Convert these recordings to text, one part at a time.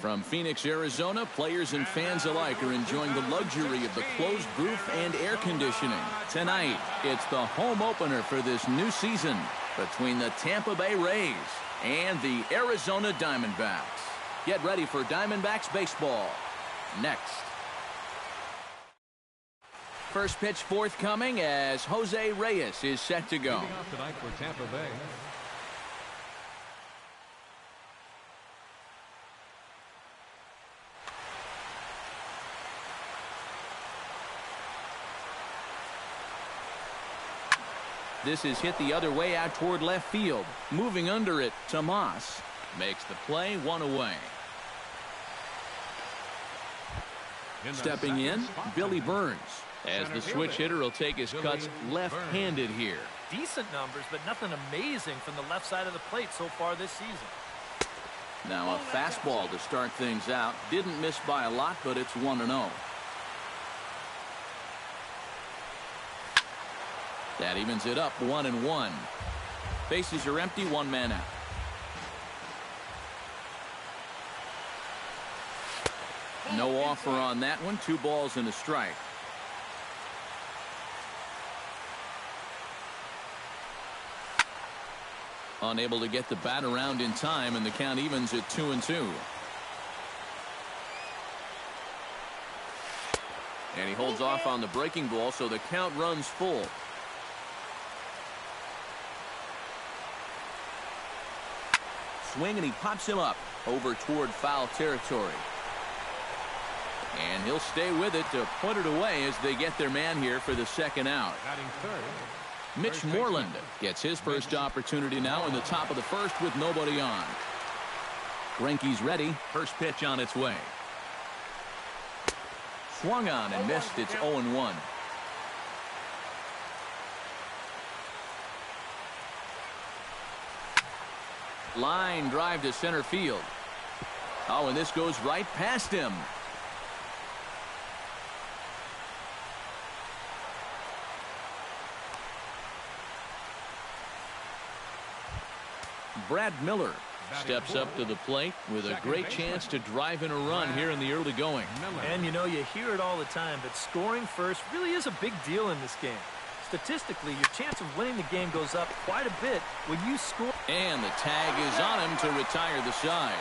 From Phoenix, Arizona, players and fans alike are enjoying the luxury of the closed roof and air conditioning. Tonight, it's the home opener for this new season between the Tampa Bay Rays and the Arizona Diamondbacks. Get ready for Diamondbacks baseball next. First pitch forthcoming as Jose Reyes is set to go. Leading off tonight for Tampa Bay. This is hit the other way out toward left field. Moving under it, Tomas makes the play, one away. Stepping in, Billy Burns, as the switch hitter will take his cuts left-handed here. Decent numbers, but nothing amazing from the left side of the plate so far this season. Now a fastball to start things out. Didn't miss by a lot, but it's 1-0. That evens it up, 1-1. Bases are empty, one man out. No offer on that one. 2 balls and a strike. Unable to get the bat around in time, and the count evens at 2-2. And he holds off on the breaking ball, so the count runs full. Swing, and he pops him up over toward foul territory. And he'll stay with it to put it away as they get their man here for the second out. Mitch Moreland gets his first opportunity now in the top of the first with nobody on. Greinke's ready. First pitch on its way. Swung on and missed. It's 0-1. Line drive to center field. Oh, and this goes right past him. Brad Miller steps up to the plate with a great chance to drive in a run here in the early going. And you know, you hear it all the time, but scoring first really is a big deal in this game. Statistically, your chance of winning the game goes up quite a bit when you score. And the tag is on him to retire the side.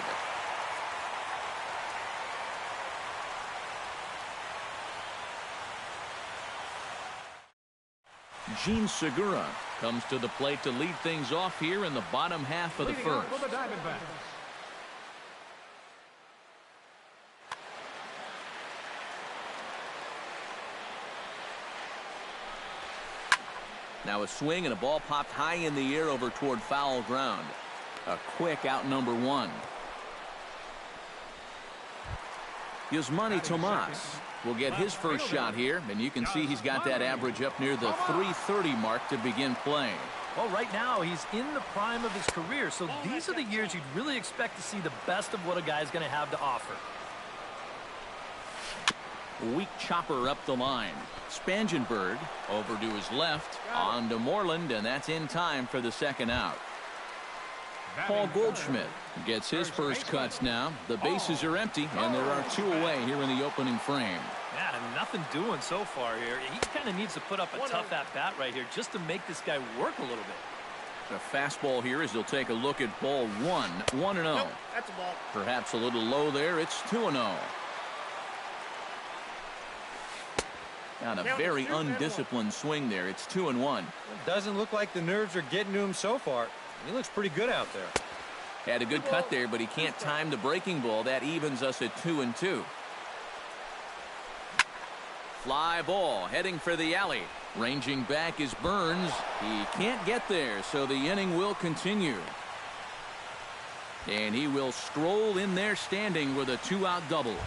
Gene Segura comes to the plate to lead things off here in the bottom half of the first. Now a swing and a ball popped high in the air over toward foul ground. A quick out number 1. Yasmani Tomas will get his first shot here, and you can see he's got that average up near the 330 mark to begin playing. Well, right now he's in the prime of his career, so these are the years you'd really expect to see the best of what a guy's going to have to offer. Weak chopper up the line. Spangenberg over to his left, on to Moreland, and that's in time for the second out. Paul Goldschmidt gets his first cuts now. The bases are empty, and there are 2 away here in the opening frame. Yeah, nothing doing so far here. He kind of needs to put up a tough at-bat right here just to make this guy work a little bit. The fastball here as he'll take a look at ball 1. 1-0. Nope, that's a ball. Perhaps a little low there. It's 2-0. On a very undisciplined swing there. It's 2-1. It doesn't look like the nerves are getting to him so far. He looks pretty good out there. Had a good cut there, but he can't time the breaking ball. That evens us at 2-2. Fly ball heading for the alley. Ranging back is Burns. He can't get there, so the inning will continue. And he will stroll in there standing with a 2-out double.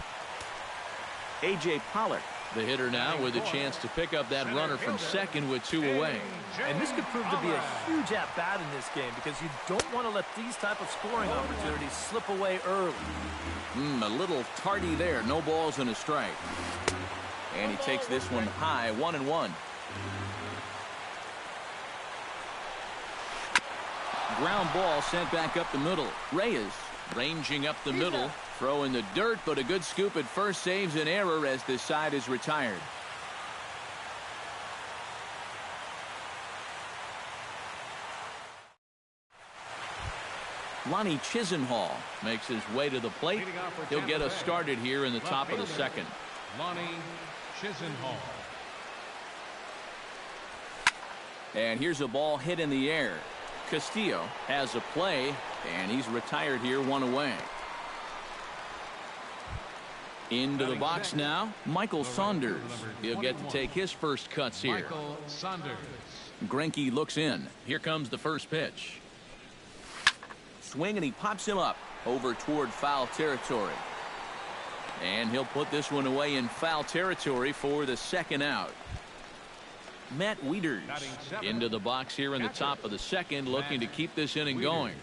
A.J. Pollock, the hitter now, with a chance to pick up that runner from second with 2 away. And this could prove to be a huge at-bat in this game because you don't want to let these type of scoring opportunities slip away early. A little tardy there. No balls and a strike. And he takes this one high, 1-1. Ground ball sent back up the middle. Reyes ranging up the middle. Throw in the dirt, but a good scoop at first saves an error as this side is retired. Lonnie Chisenhall makes his way to the plate. He'll get us started here in the top of the second. Lonnie Chisenhall. And here's a ball hit in the air. Castillo has a play, and he's retired here, one away. Into the box now, Michael Saunders. He'll get to take his first cuts here. Michael Saunders. Greinke looks in. Here comes the first pitch. Swing, and he pops him up over toward foul territory. And he'll put this one away in foul territory for the second out. Matt Wieters into the box here in the top of the second, looking to keep this inning going.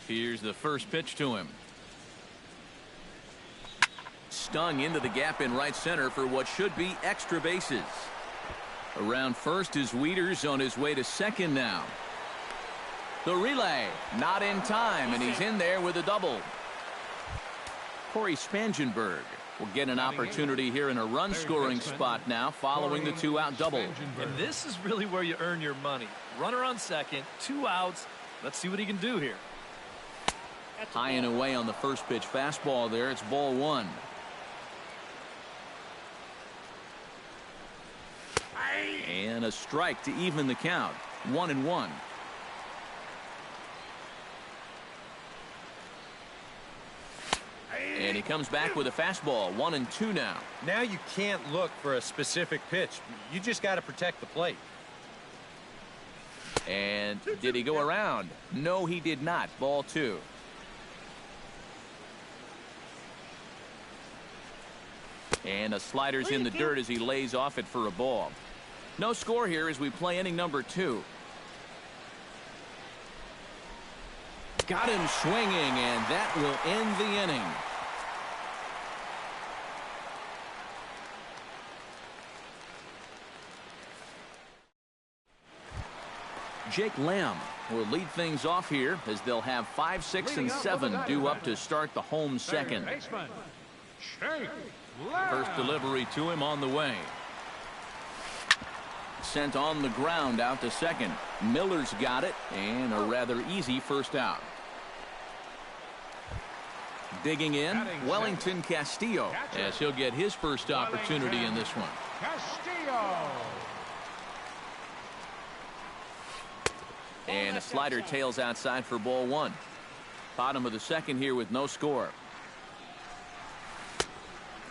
Here's the first pitch to him. Stung into the gap in right center for what should be extra bases. Around first is Wieters on his way to second now. The relay not in time, and he's in there with a double. Corey Spangenberg will get an opportunity here in a run scoring spot now following the 2-out double. And this is really where you earn your money. Runner on second, 2 outs. Let's see what he can do here. High and away on the first pitch fastball there. It's ball 1. And a strike to even the count. 1-1. And he comes back with a fastball. 1-2 now. Now you can't look for a specific pitch. You just got to protect the plate. And did he go around? No, he did not. Ball 2. And a slider's in the dirt as he lays off it for a ball. No score here as we play inning number 2. Got him swinging, and that will end the inning. Jake Lamb will lead things off here as they'll have 5, 6, and 7 due up to start the home second. First delivery to him on the way. Sent on the ground out to second. Miller's got it, and a rather easy first out. Digging in, Wellington Castillo, as he'll get his first opportunity in this one. Castillo. And a slider tails outside for ball 1. Bottom of the second here with no score.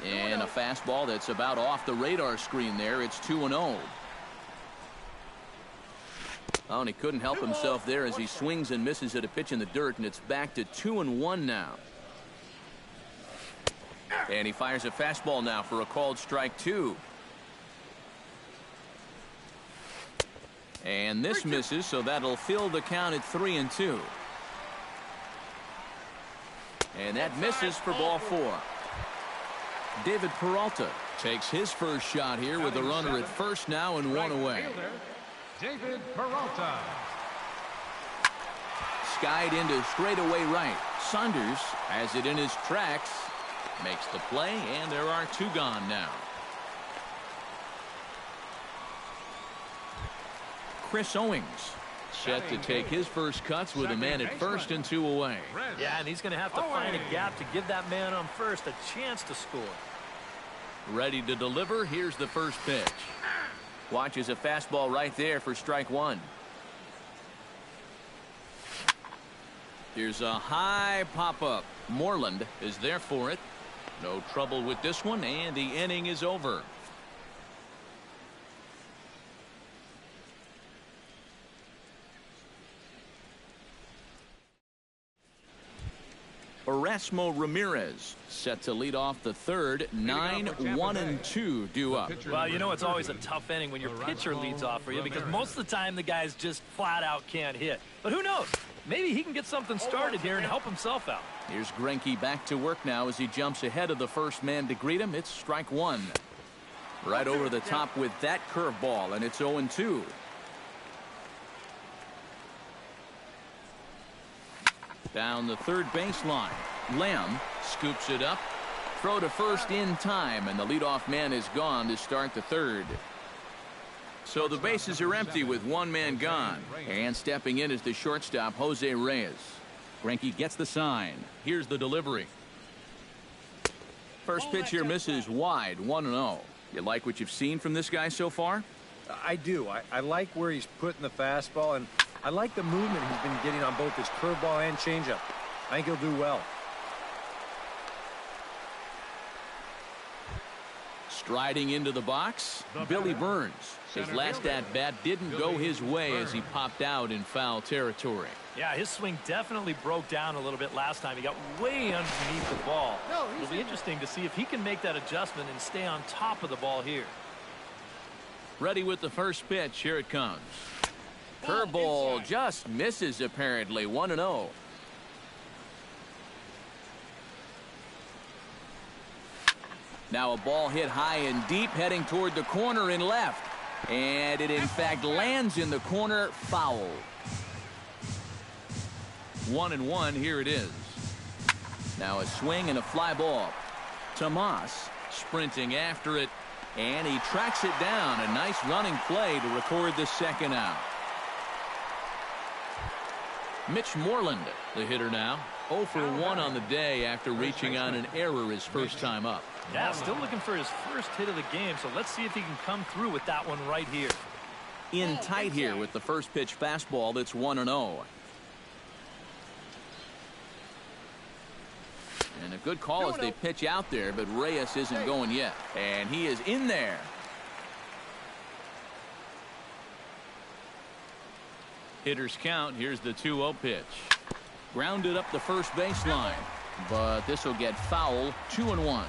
And a fastball that's about off the radar screen there. It's 2-0. Oh, and he couldn't help himself there as he swings and misses at a pitch in the dirt, and it's back to 2-1 now. And he fires a fastball now for a called strike 2. And this misses, so that'll fill the count at 3-2. And that misses for ball 4. David Peralta takes his first shot here with a runner at first now and 1 away. David Peralta. Skied into straightaway right. Saunders has it in his tracks. Makes the play, and there are 2 gone now. Chris Owings set to take his first cuts with a man at first and 2 away. Yeah, and he's going to have to find a gap to give that man on first a chance to score. Ready to deliver. Here's the first pitch. Watches a fastball right there for strike 1. Here's a high pop-up. Moreland is there for it. No trouble with this one, and the inning is over. Erasmo Ramirez set to lead off the third. 9-1-2 due up. Well, you know it's always a tough inning when your pitcher leads off for you because most of the time the guys just flat out can't hit. But who knows? Maybe he can get something started here and help himself out. Here's Greinke back to work now as he jumps ahead of the first man to greet him. It's strike 1. Right over the top with that curveball, and it's 0-2. Down the third baseline. Lamb scoops it up. Throw to first in time, and the leadoff man is gone to start the third. So the bases are empty with one man gone. And stepping in is the shortstop, Jose Reyes. Greinke gets the sign. Here's the delivery. First pitch here misses wide, 1-0. You like what you've seen from this guy so far? I do. I like where he's putting the fastball, and I like the movement he's been getting on both his curveball and changeup. I think he'll do well. Striding into the box, Billy Burns. His last at-bat didn't go his way as he popped out in foul territory. Yeah, his swing definitely broke down a little bit last time. He got way underneath the ball. It'll be interesting to see if he can make that adjustment and stay on top of the ball here. Ready with the first pitch. Here it comes. Curveball just misses apparently. 1-0. Now a ball hit high and deep heading toward the corner and left. And it in fact lands in the corner. Foul. 1-1. Here it is. Now a swing and a fly ball. Tomas sprinting after it. And he tracks it down. A nice running play to record the second out. Mitch Moreland, the hitter now. 0 for 1 on the day after reaching on an error his first time up. Yeah, still looking for his first hit of the game, so let's see if he can come through with that one right here. In tight here with the first pitch fastball. That's 1-0. And a good call as they pitch out there, but Reyes isn't going yet. And he is in there. Hitters count. Here's the 2-0 pitch. Grounded up the first baseline, but this will get foul. 2-1.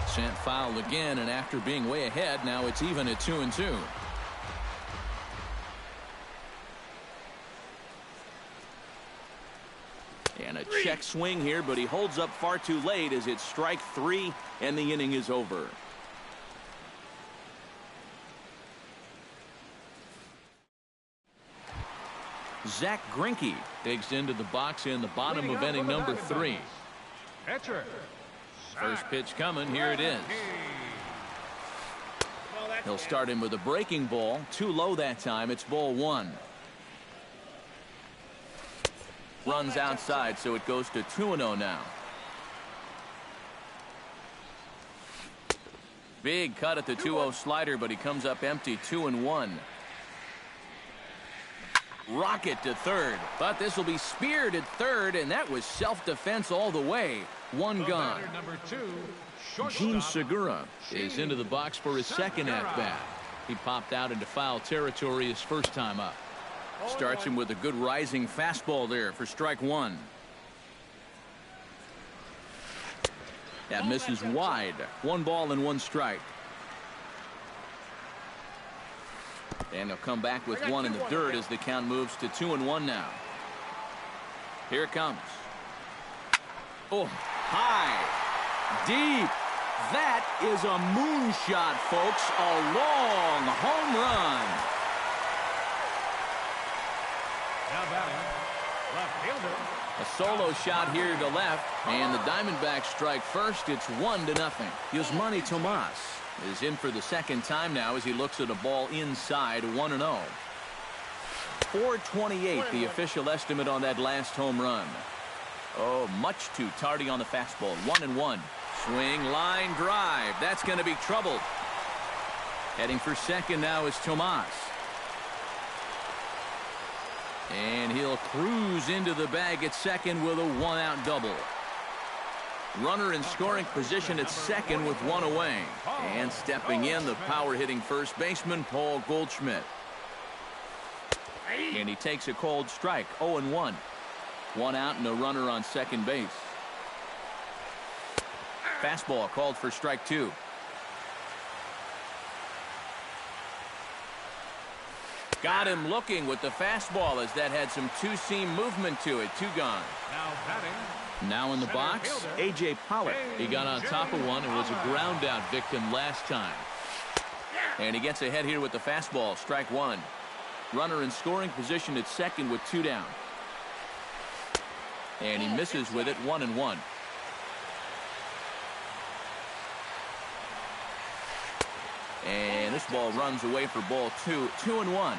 Sent foul again, and after being way ahead, now it's even at 2-2. And a check swing here, but he holds up far too late as it's strike 3 and the inning is over. Zach Greinke digs into the box in the bottom of inning number 3. Pitcher. First pitch coming. Here it is. He'll start him with a breaking ball. Too low that time. It's ball 1. Runs outside, so it goes to 2-0 now. Big cut at the 2-0 slider, but he comes up empty. 2-1. Rocket to third, but this will be speared at third, and that was self-defense all the way. One gone. Gene Segura is into the box for his second at-bat. He popped out into foul territory his first time up. Starts him with a good rising fastball there for strike 1. That misses wide. 1 ball and 1 strike. And he'll come back with 1 in the dirt as the count moves to 2-1 now. Here it comes. Oh, high, deep. That is a moonshot, folks. A long home run. Now batting, left fielder. A solo shot here to left, and the Diamondbacks strike first. It's 1-0. Yusmani Tomas is in for the second time now as he looks at a ball inside. 1-0. 428 the official estimate on that last home run. Oh, much too tardy on the fastball. 1-1. Swing, line, drive. That's going to be trouble. Heading for second now is Tomas. And he'll cruise into the bag at second with a 1-out double. Runner in scoring position at second with 1 away. And stepping in, the power-hitting first baseman, Paul Goldschmidt. And he takes a cold strike. 0-1. 1 out and a runner on second base. Fastball called for strike 2. Got him looking with the fastball as that had some two-seam movement to it. 2 gone. Now batting. Now in the box, A.J. Pollock. He got on top of one and was a ground-out victim last time. And he gets ahead here with the fastball. Strike 1. Runner in scoring position at second with 2 down. And he misses with it, 1-1. And this ball runs away for ball 2, 2-1.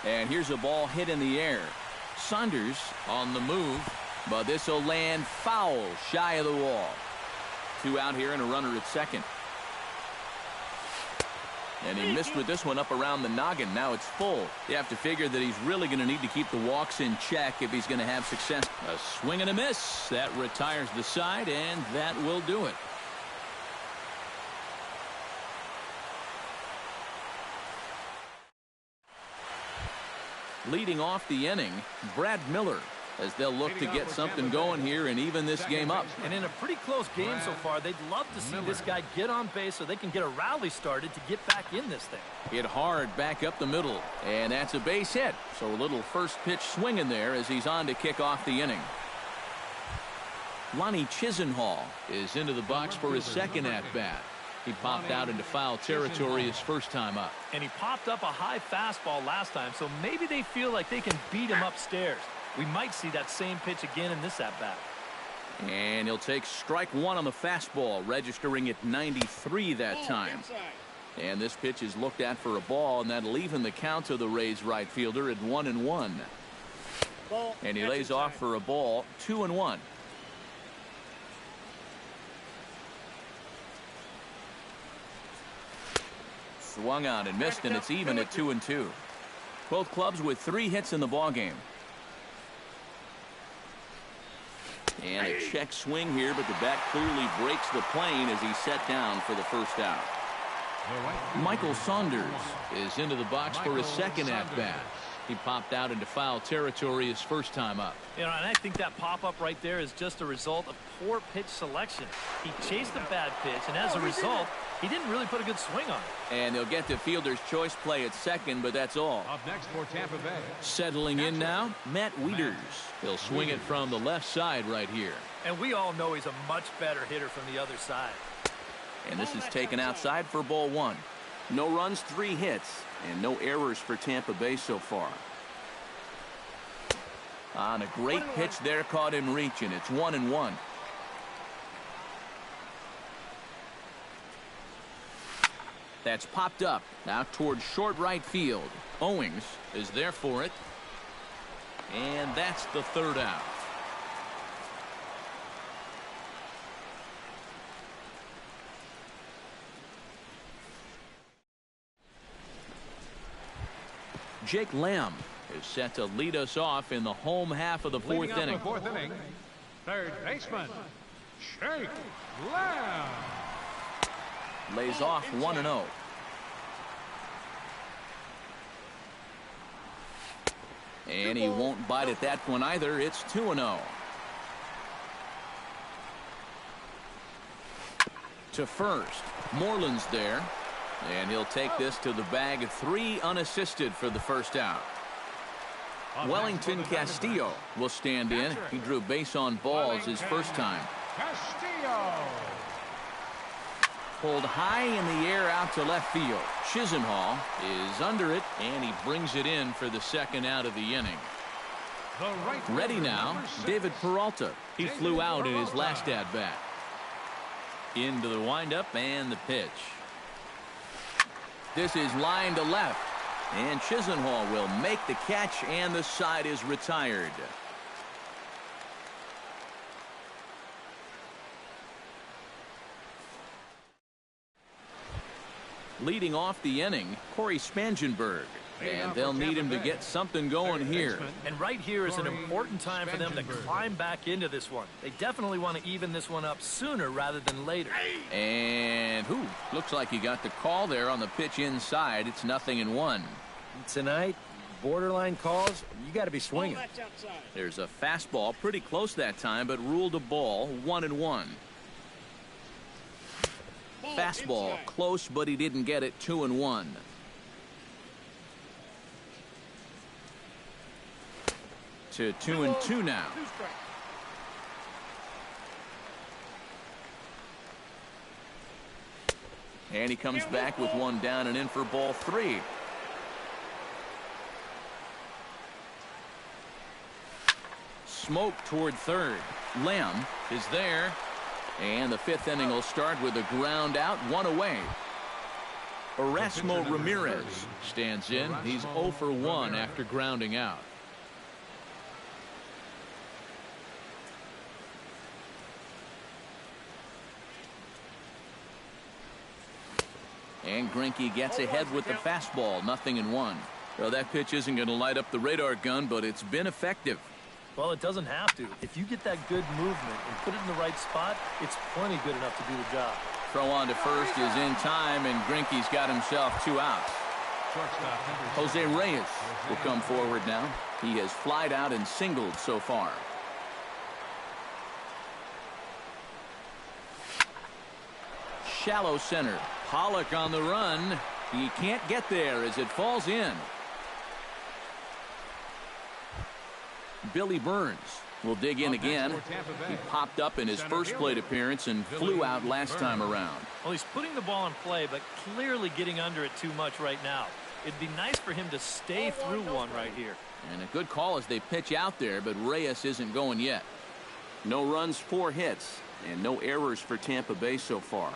And here's a ball hit in the air. Saunders on the move, but this will land foul shy of the wall. 2 out here and a runner at second. And he missed with this one up around the noggin. Now it's full. You have to figure that he's really going to need to keep the walks in check if he's going to have success. A swing and a miss. That retires the side, and that will do it. Leading off the inning, Brad Miller, as they'll look to get something going here and even this game up. And in a pretty close game so far, they'd love to see this guy get on base so they can get a rally started to get back in this thing. Hit hard back up the middle, and that's a base hit. So a little first pitch swing in there as he's on to kick off the inning. Lonnie Chisenhall is into the box for his second at-bat. He popped out into foul territory his first time up. And he popped up a high fastball last time, so maybe they feel like they can beat him upstairs. We might see that same pitch again in this at-bat. And he'll take strike 1 on the fastball, registering at 93 that time. And this pitch is looked at for a ball, and that'll even the count to the Rays right fielder at 1-1. And he lays off for a ball, 2-1. Swung on and missed, and it's even at 2-2. Both clubs with 3 hits in the ballgame. And a check swing here, but the bat clearly breaks the plane as he's set down for the first out. Michael Saunders is into the box for his second at-bat. He popped out into foul territory his first time up. You know, and I think that pop-up right there is just a result of poor pitch selection. He chased a bad pitch, and as a result, he didn't really put a good swing on it. And they'll get the fielder's choice play at second, but that's all. Up next for Tampa Bay. Settling in now, Matt Wieters. He'll swing it from the left side right here. And we all know he's a much better hitter from the other side. And this is taken outside for ball 1. No runs, 3 hits, and no errors for Tampa Bay so far. On a great pitch there, caught him reaching. It's 1-1. That's popped up out towards short right field. Owings is there for it. And that's the third out. Jake Lamb is set to lead us off in the home half of the fourth inning. Third baseman, Jake Lamb. Lays off 1-0. And he won't bite at that one either. It's 2-0. To first, Moreland's there. And he'll take this to the bag of 3 unassisted for the first out. Wellington Castillo will stand in. He drew base on balls his first time. Castillo. Pulled high in the air out to left field. Chisenhall is under it, and he brings it in for the second out of the inning. Ready now, David Peralta. He flew out in his last at-bat. Into the windup and the pitch. This is line to left, and Chisenhall will make the catch, and the side is retired. Leading off the inning, Corey Spangenberg. And they'll need him to get something going here. And right here is an important time for them to climb back into this one. They definitely want to even this one up sooner rather than later. And looks like he got the call there on the pitch inside. It's 0-1. Tonight, borderline calls, you got to be swinging. There's a fastball pretty close that time, but ruled a ball, 1-1. Fastball close, but he didn't get it. 2-1. To 2-2 now. And he comes back with one down and in for ball 3. Smoke toward third. Lamb is there. And the 5th inning will start with a ground out, 1 away. Erasmo Ramirez stands in. He's 0 for 1 after grounding out. And Greinke gets ahead with the fastball, 0-1. Well, that pitch isn't going to light up the radar gun, but it's been effective. Well, it doesn't have to. If you get that good movement and put it in the right spot, it's plenty good enough to do the job. Throw on to first is in time, and Greinke's got himself 2 outs. Jose Reyes will come forward now. He has flied out and singled so far. Shallow center. Pollock on the run. He can't get there as it falls in. Billy Burns will dig in again. He popped up in his first plate appearance and flew out last time around. Well, he's putting the ball in play, but clearly getting under it too much right now. It'd be nice for him to stay through one right here. And a good call as they pitch out there, but Reyes isn't going yet. No runs, 4 hits, and no errors for Tampa Bay so far.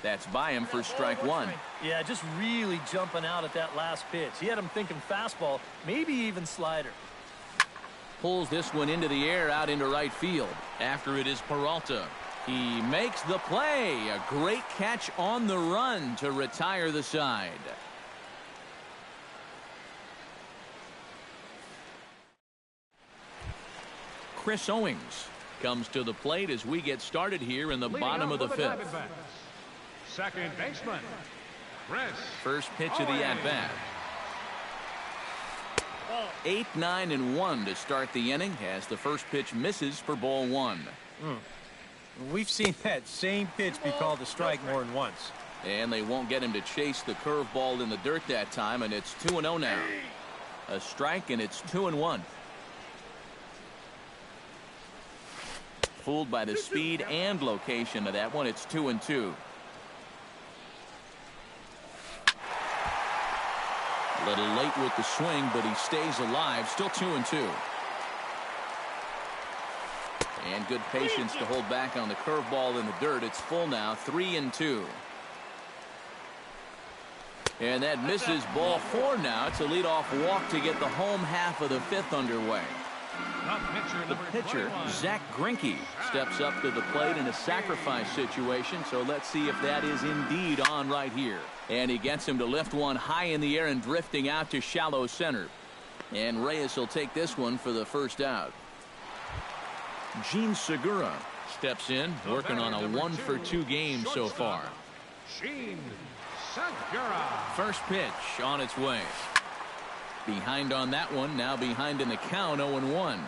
That's by him for strike 1. Yeah, just really jumping out at that last pitch. He had him thinking fastball, maybe even slider. Pulls this one into the air out into right field. After it is Peralta. He makes the play. A great catch on the run to retire the side. Chris Owings comes to the plate as we get started here in the bottom of the 5th. Second baseman, Chris. First pitch of the at-bat. 8, 9, and 1 to start the inning as the first pitch misses for ball 1. We've seen that same pitch be called a strike more than once. And they won't get him to chase the curveball in the dirt that time, and it's 2-0 now. A strike, and it's 2-1. Fooled by the speed and location of that one. It's 2-2. A little late with the swing, but he stays alive. Still 2-2. And good patience to hold back on the curveball in the dirt. It's full now, 3-2. And that misses ball 4 now. It's a leadoff walk to get the home half of the 5th underway. The pitcher, Zach Greinke, steps up to the plate in a sacrifice situation. So let's see if that is indeed on right here. And he gets him to lift one high in the air and drifting out to shallow center. And Reyes will take this one for the first out. Gene Segura steps in, working on a 1-for-2 game so far. Gene Segura. First pitch on its way. Behind on that one, now behind in the count, 0-1.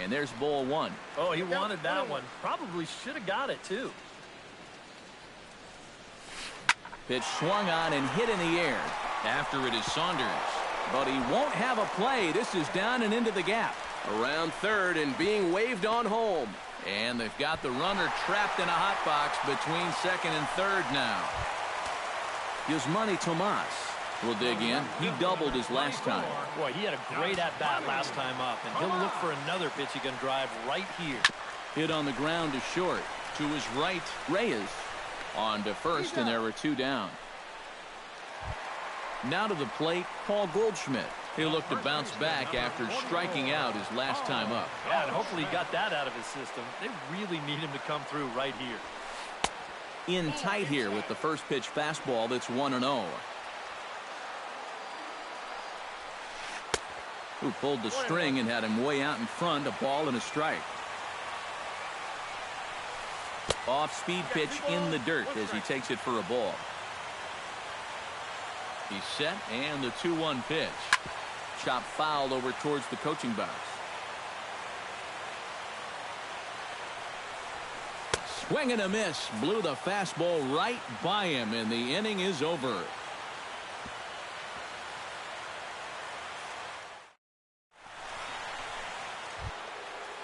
And there's ball 1. Oh, he wanted that one. Probably should have got it, too. Pitch swung on and hit in the air. After it is Saunders. But he won't have a play. This is down and into the gap. Around third and being waved on home. And they've got the runner trapped in a hot box between second and third now. Yasmani Tomas will dig in. He doubled his last time. Boy, he had a great at-bat last time up, and he'll look for another pitch he can drive right here. Hit on the ground to short. To his right, Reyes on to first, and there were 2 down. Now to the plate, Paul Goldschmidt. He'll look to bounce back after striking out his last time up. Yeah, and hopefully he got that out of his system. They really need him to come through right here. In tight here with the first pitch fastball that's 1-0. Who pulled the string and had him way out in front, a ball and a strike. Off-speed pitch in the dirt as he takes it for a ball. He's set, and the 2-1 pitch. Chop fouled over towards the coaching box. Swing and a miss. Blew the fastball right by him, and the inning is over.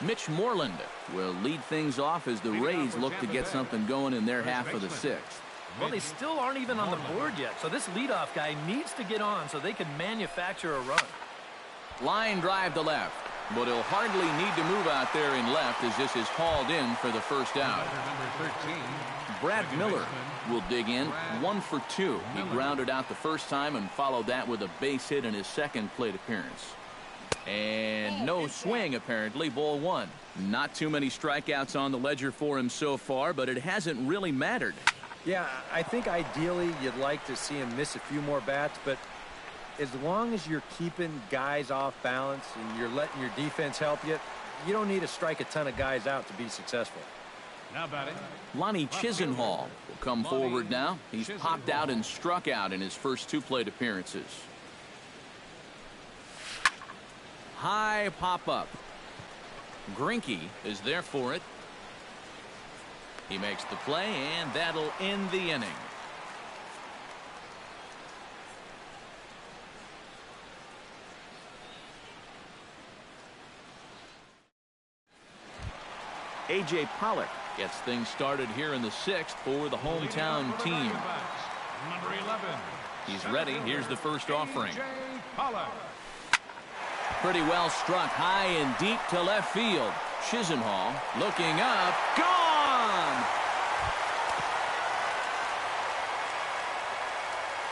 Mitch Moreland will lead things off as the Rays look to get something going in their half of the sixth. Well, they still aren't even on the board yet, so this leadoff guy needs to get on so they can manufacture a run. Line drive to left, but he'll hardly need to move out there in left as this is hauled in for the first out. Brad Miller will dig in 1 for 2. He grounded out the first time and followed that with a base hit in his second plate appearance. And no swing, apparently. Ball 1. Not too many strikeouts on the ledger for him so far, but it hasn't really mattered. Yeah, I think ideally you'd like to see him miss a few more bats, but as long as you're keeping guys off balance and you're letting your defense help you, you don't need to strike a ton of guys out to be successful. Now batting, Lonnie Chisenhall will come forward now. He's popped out and struck out in his first 2 plate appearances. High pop-up. Greinke is there for it. He makes the play, and that'll end the inning. A.J. Pollock gets things started here in the 6th for the hometown team. number 11. He's ready. Here's the first offering. A.J. Pollock. Pretty well struck high and deep to left field. Chisenhall looking up. Gone!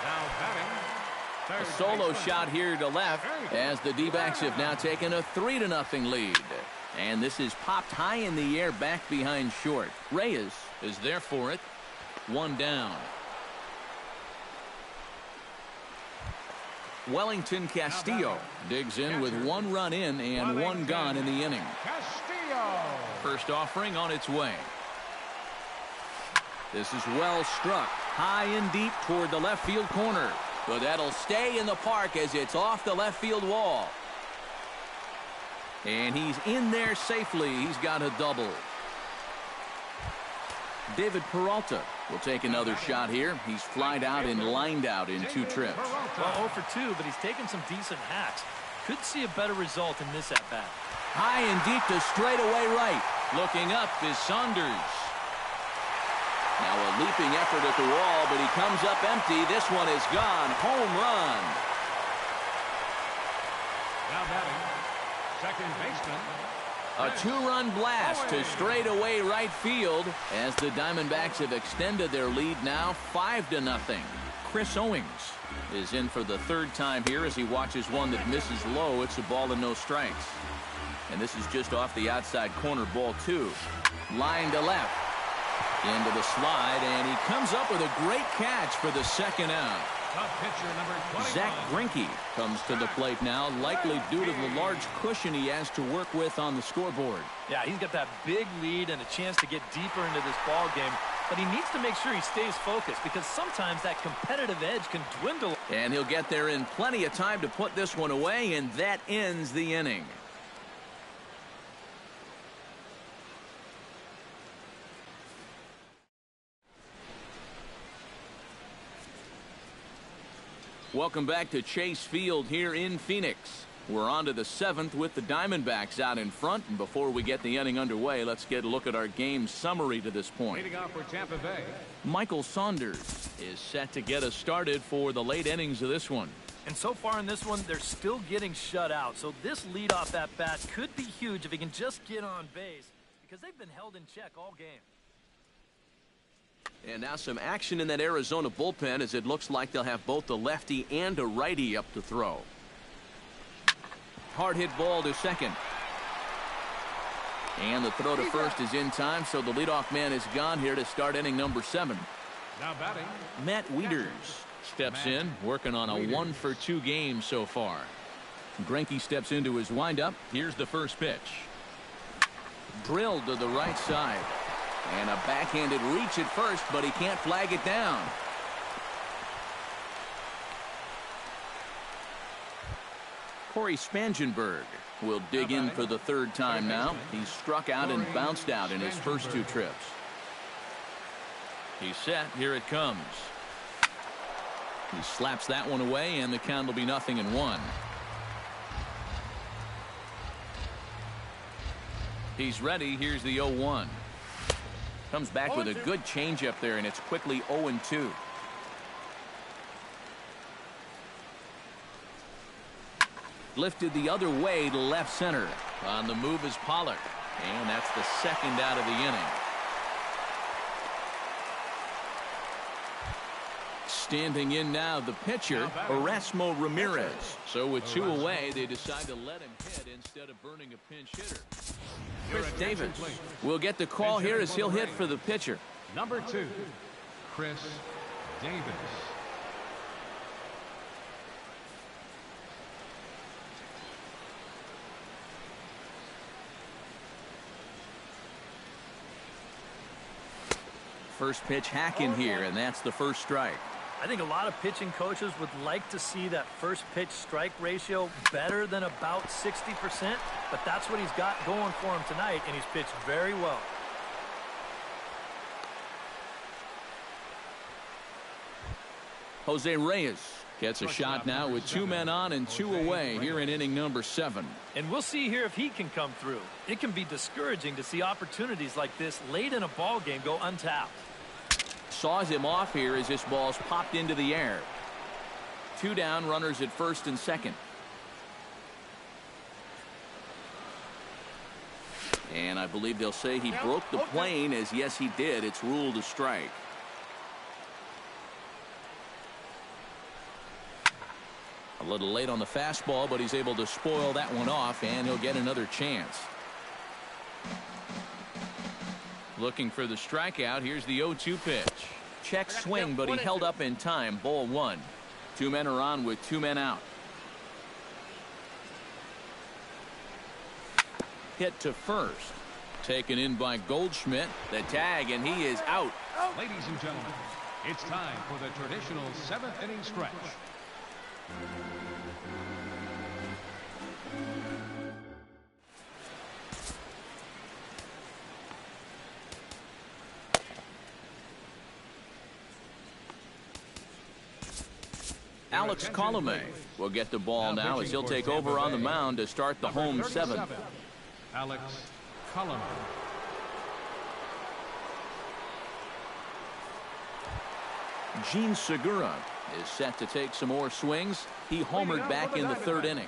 Now batting, A solo shot here to left as the D-backs have now taken a 3-0 lead. And this is popped high in the air back behind short. Reyes is there for it. 1 down. Wellington Castillo digs in with 1 run in and 1 gone in the inning. Castillo. First offering on its way. This is well struck high and deep toward the left field corner. But that'll stay in the park as it's off the left field wall. And he's in there safely. He's got a double. David Peralta will take another shot here. He's flied out and lined out in 2 trips. Well, 0 for 2, but he's taken some decent hacks. Could see a better result in this at-bat. High and deep to straightaway right. Looking up is Saunders. Now a leaping effort at the wall, but he comes up empty. This one is gone. Home run. Now batting, second baseman. A 2-run blast to straightaway right field as the Diamondbacks have extended their lead now 5-0. Chris Owings is in for the 3rd time here as he watches one that misses low. It's a ball and no strikes. And this is just off the outside corner, ball 2. Line to left. Into the slide, and he comes up with a great catch for the 2nd out. Pitcher number 21. Zach Greinke comes to the plate now, likely due to the large cushion he has to work with on the scoreboard. Yeah, he's got that big lead and a chance to get deeper into this ball game, but he needs to make sure he stays focused because sometimes that competitive edge can dwindle. And he'll get there in plenty of time to put this one away, and that ends the inning. Welcome back to Chase Field here in Phoenix. We're on to the 7th with the Diamondbacks out in front. And before we get the inning underway, let's get a look at our game summary to this point. Leading off for Tampa Bay. Michael Saunders is set to get us started for the late innings of this one. And so far in this one, they're still getting shut out. So this leadoff at bat could be huge if he can just get on base because they've been held in check all game. And now some action in that Arizona bullpen as it looks like they'll have both the lefty and a righty up to throw. Hard hit ball to second. And the throw to first is in time, so the leadoff man is gone here to start inning number 7. Now batting, Matt Wieters steps in, working on a 1 for 2 game so far. Greinke steps into his windup. Here's the first pitch. Drilled to the right side. And a backhanded reach at first, but he can't flag it down. Corey Spangenberg will dig in for the 3rd time now. He's struck out and bounced out in his first 2 trips. He's set. Here it comes. He slaps that one away, and the count will be 0-1. He's ready. Here's the 0-1. Comes back with a good changeup there, and it's quickly 0-2. Lifted the other way to left center. On the move is Pollock. And that's the second out of the inning. Standing in now, the pitcher, Erasmo Ramirez. So with 2 away, they decide to let him hit instead of burning a pinch hitter. Chris Davis will get the call here as he'll hit for the pitcher. Number 2, Chris Davis. First pitch hack in here, and that's the first strike. I think a lot of pitching coaches would like to see that first pitch strike ratio better than about 60%, but that's what he's got going for him tonight, and he's pitched very well. Jose Reyes gets a shot now with 2 men on and 2 away here in inning number 7. And we'll see here if he can come through. It can be discouraging to see opportunities like this late in a ball game go untapped. Saws him off here as this ball's popped into the air. 2 down, runners at first and second. And I believe they'll say he broke the plane, as yes he did. It's ruled a strike. A little late on the fastball, but he's able to spoil that one off, and he'll get another chance. Looking for the strikeout. Here's the 0-2 pitch. Check swing, but he held up in time. Ball 1. 2 men are on with 2 men out. Hit to first. Taken in by Goldschmidt. The tag, and he is out. Ladies and gentlemen, it's time for the traditional 7th inning stretch. Alex Colomé will get the ball now as he'll take over on the mound to start the home 7th. Alex Colomé. Gene Segura is set to take some more swings. He homered back in the 3rd inning.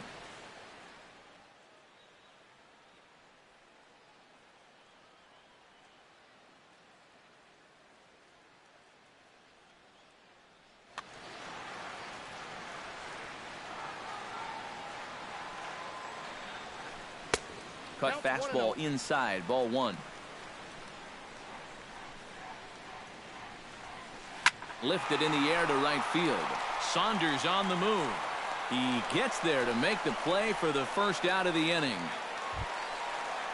Cut fastball inside, ball 1. Lifted in the air to right field. Saunders on the move. He gets there to make the play for the first out of the inning.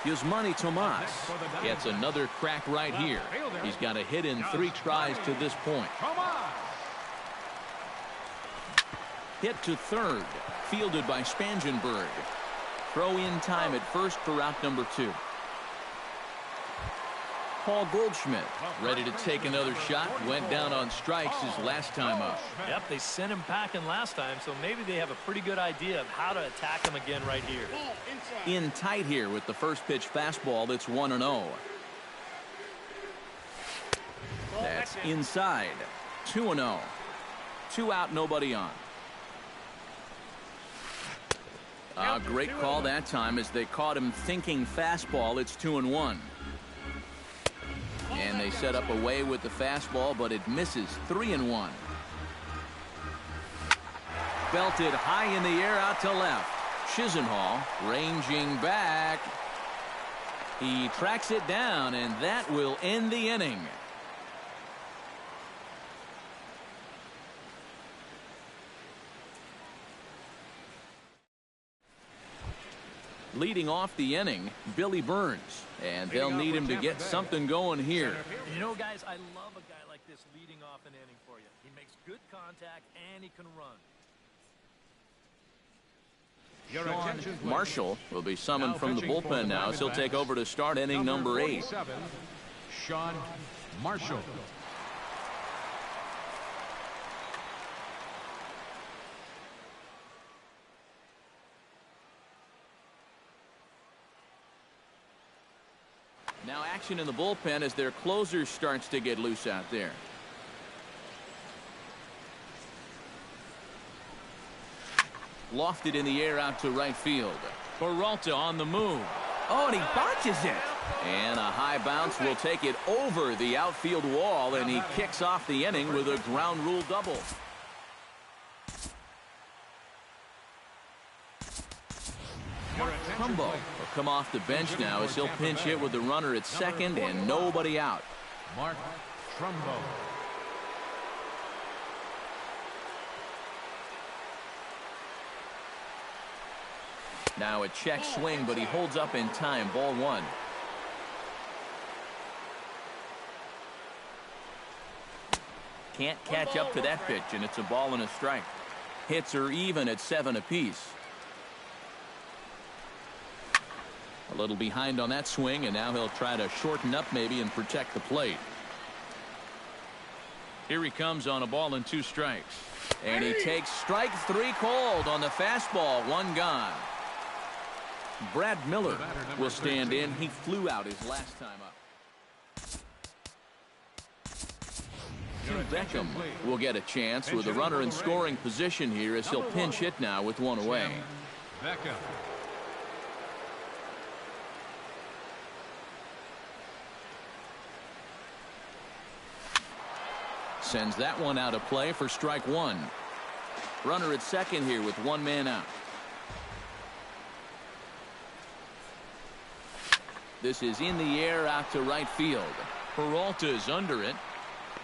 Yusmani Tomas gets another crack right here. He's got a hit in 3 tries to this point. Hit to third. Fielded by Spangenberg. Throw in time at first for out number 2. Paul Goldschmidt ready to take another shot. Went down on strikes his last time up. Yep, they sent him packing last time, so maybe they have a pretty good idea of how to attack him again right here. In tight here with the first pitch fastball. That's 1-0. That's inside. 2-0. 2 out, nobody on. Great call that time as they caught him thinking fastball. It's 2-1. And they set up away with the fastball, but it misses. 3-1. Belted high in the air out to left. Chisenhall ranging back. He tracks it down, and that will end the inning. Leading off the inning, Billy Burns, and they'll need him to get something going here. You know, guys, I love a guy like this leading off an inning for you. He makes good contact and he can run. Sean Marshall will be summoned from the bullpen now, so he'll take over to start inning number 8. Sean Marshall. Now action in the bullpen as their closer starts to get loose out there. Lofted in the air out to right field. Peralta on the move. Oh, and he botches it. And a high bounce will take it over the outfield wall, and he kicks off the inning with a ground rule double. Trumbo will come off the bench now as he'll pinch hit with the runner at second and nobody out. Mark Trumbo. Now a check swing, but he holds up in time. Ball one. Can't catch up to that pitch, and it's a ball and a strike. Hits are even at 7 apiece. A little behind on that swing, and now he'll try to shorten up maybe and protect the plate. Here he comes on a ball and 2 strikes. And he takes strike 3 cold on the fastball. 1 gone. Brad Miller will stand in. He flew out his last time up. Beckham will get a chance with a runner in scoring position here as he'll pinch hit now with 1 away. Beckham. Sends that one out of play for strike 1. Runner at second here with 1 man out. This is in the air out to right field. Peralta is under it.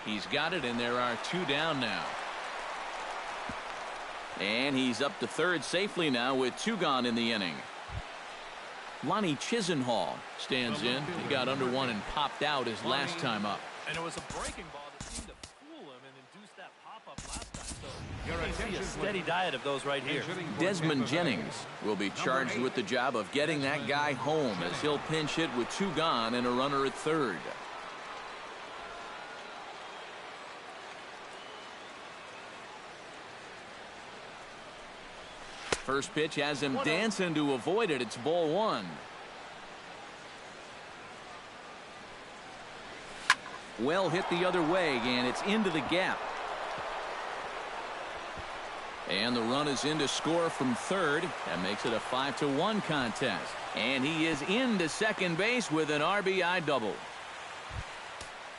He's got it, and there are 2 down now. And he's up to third safely now with 2 gone in the inning. Lonnie Chisenhall stands in. He got under 1 and popped out his last time up. And it was a breaking ball that seemed to fool him and induce that pop-up last time. So you're going to see a steady diet of those right here. Desmond Jennings will be charged with the job of getting that guy home as he'll pinch hit with 2 gone and a runner at third. First pitch has him dancing to avoid it. It's ball 1. Well hit the other way, and it's into the gap. And the run is in to score from third. That makes it a 5-1 contest. And he is into second base with an RBI double.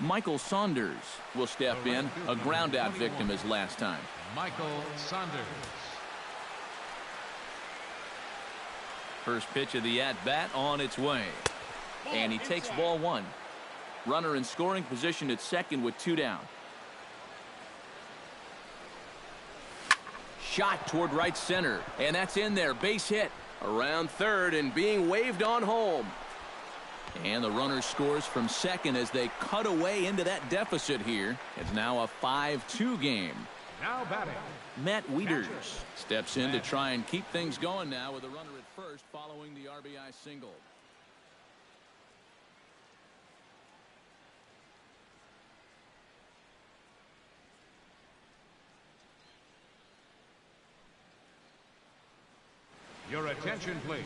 Michael Saunders will step in. A ground out victim his last time. Michael Saunders. First pitch of the at-bat on its way. And he takes ball 1. Runner in scoring position at second with 2 down. Shot toward right center. And that's in there. Base hit. Around third and being waved on home. And the runner scores from second as they cut away into that deficit here. It's now a 5-2 game. Now batting. Matt Wieters steps in to try and keep things going now with a runner at first following the RBI single. Your attention, please.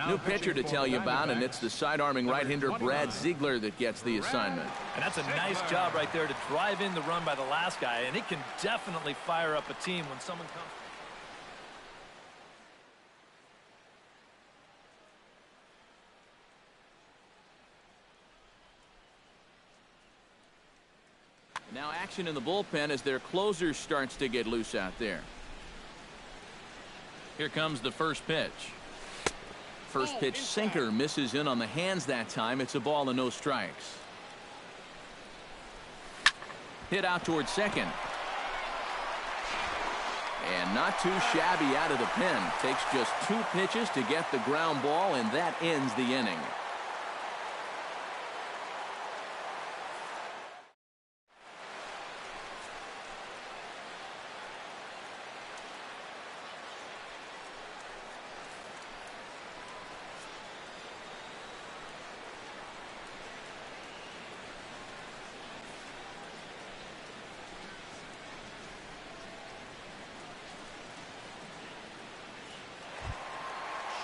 New pitcher to tell you about, and it's the side-arming right-hander Brad Ziegler that gets the assignment. And that's a nice job right there to drive in the run by the last guy, and it can definitely fire up a team when someone comes. Now action in the bullpen as their closer starts to get loose out there. Here comes the first pitch. First pitch sinker misses in on the hands that time. It's a ball and no strikes. Hit out towards second. And not too shabby out of the pen. Takes just 2 pitches to get the ground ball, and that ends the inning.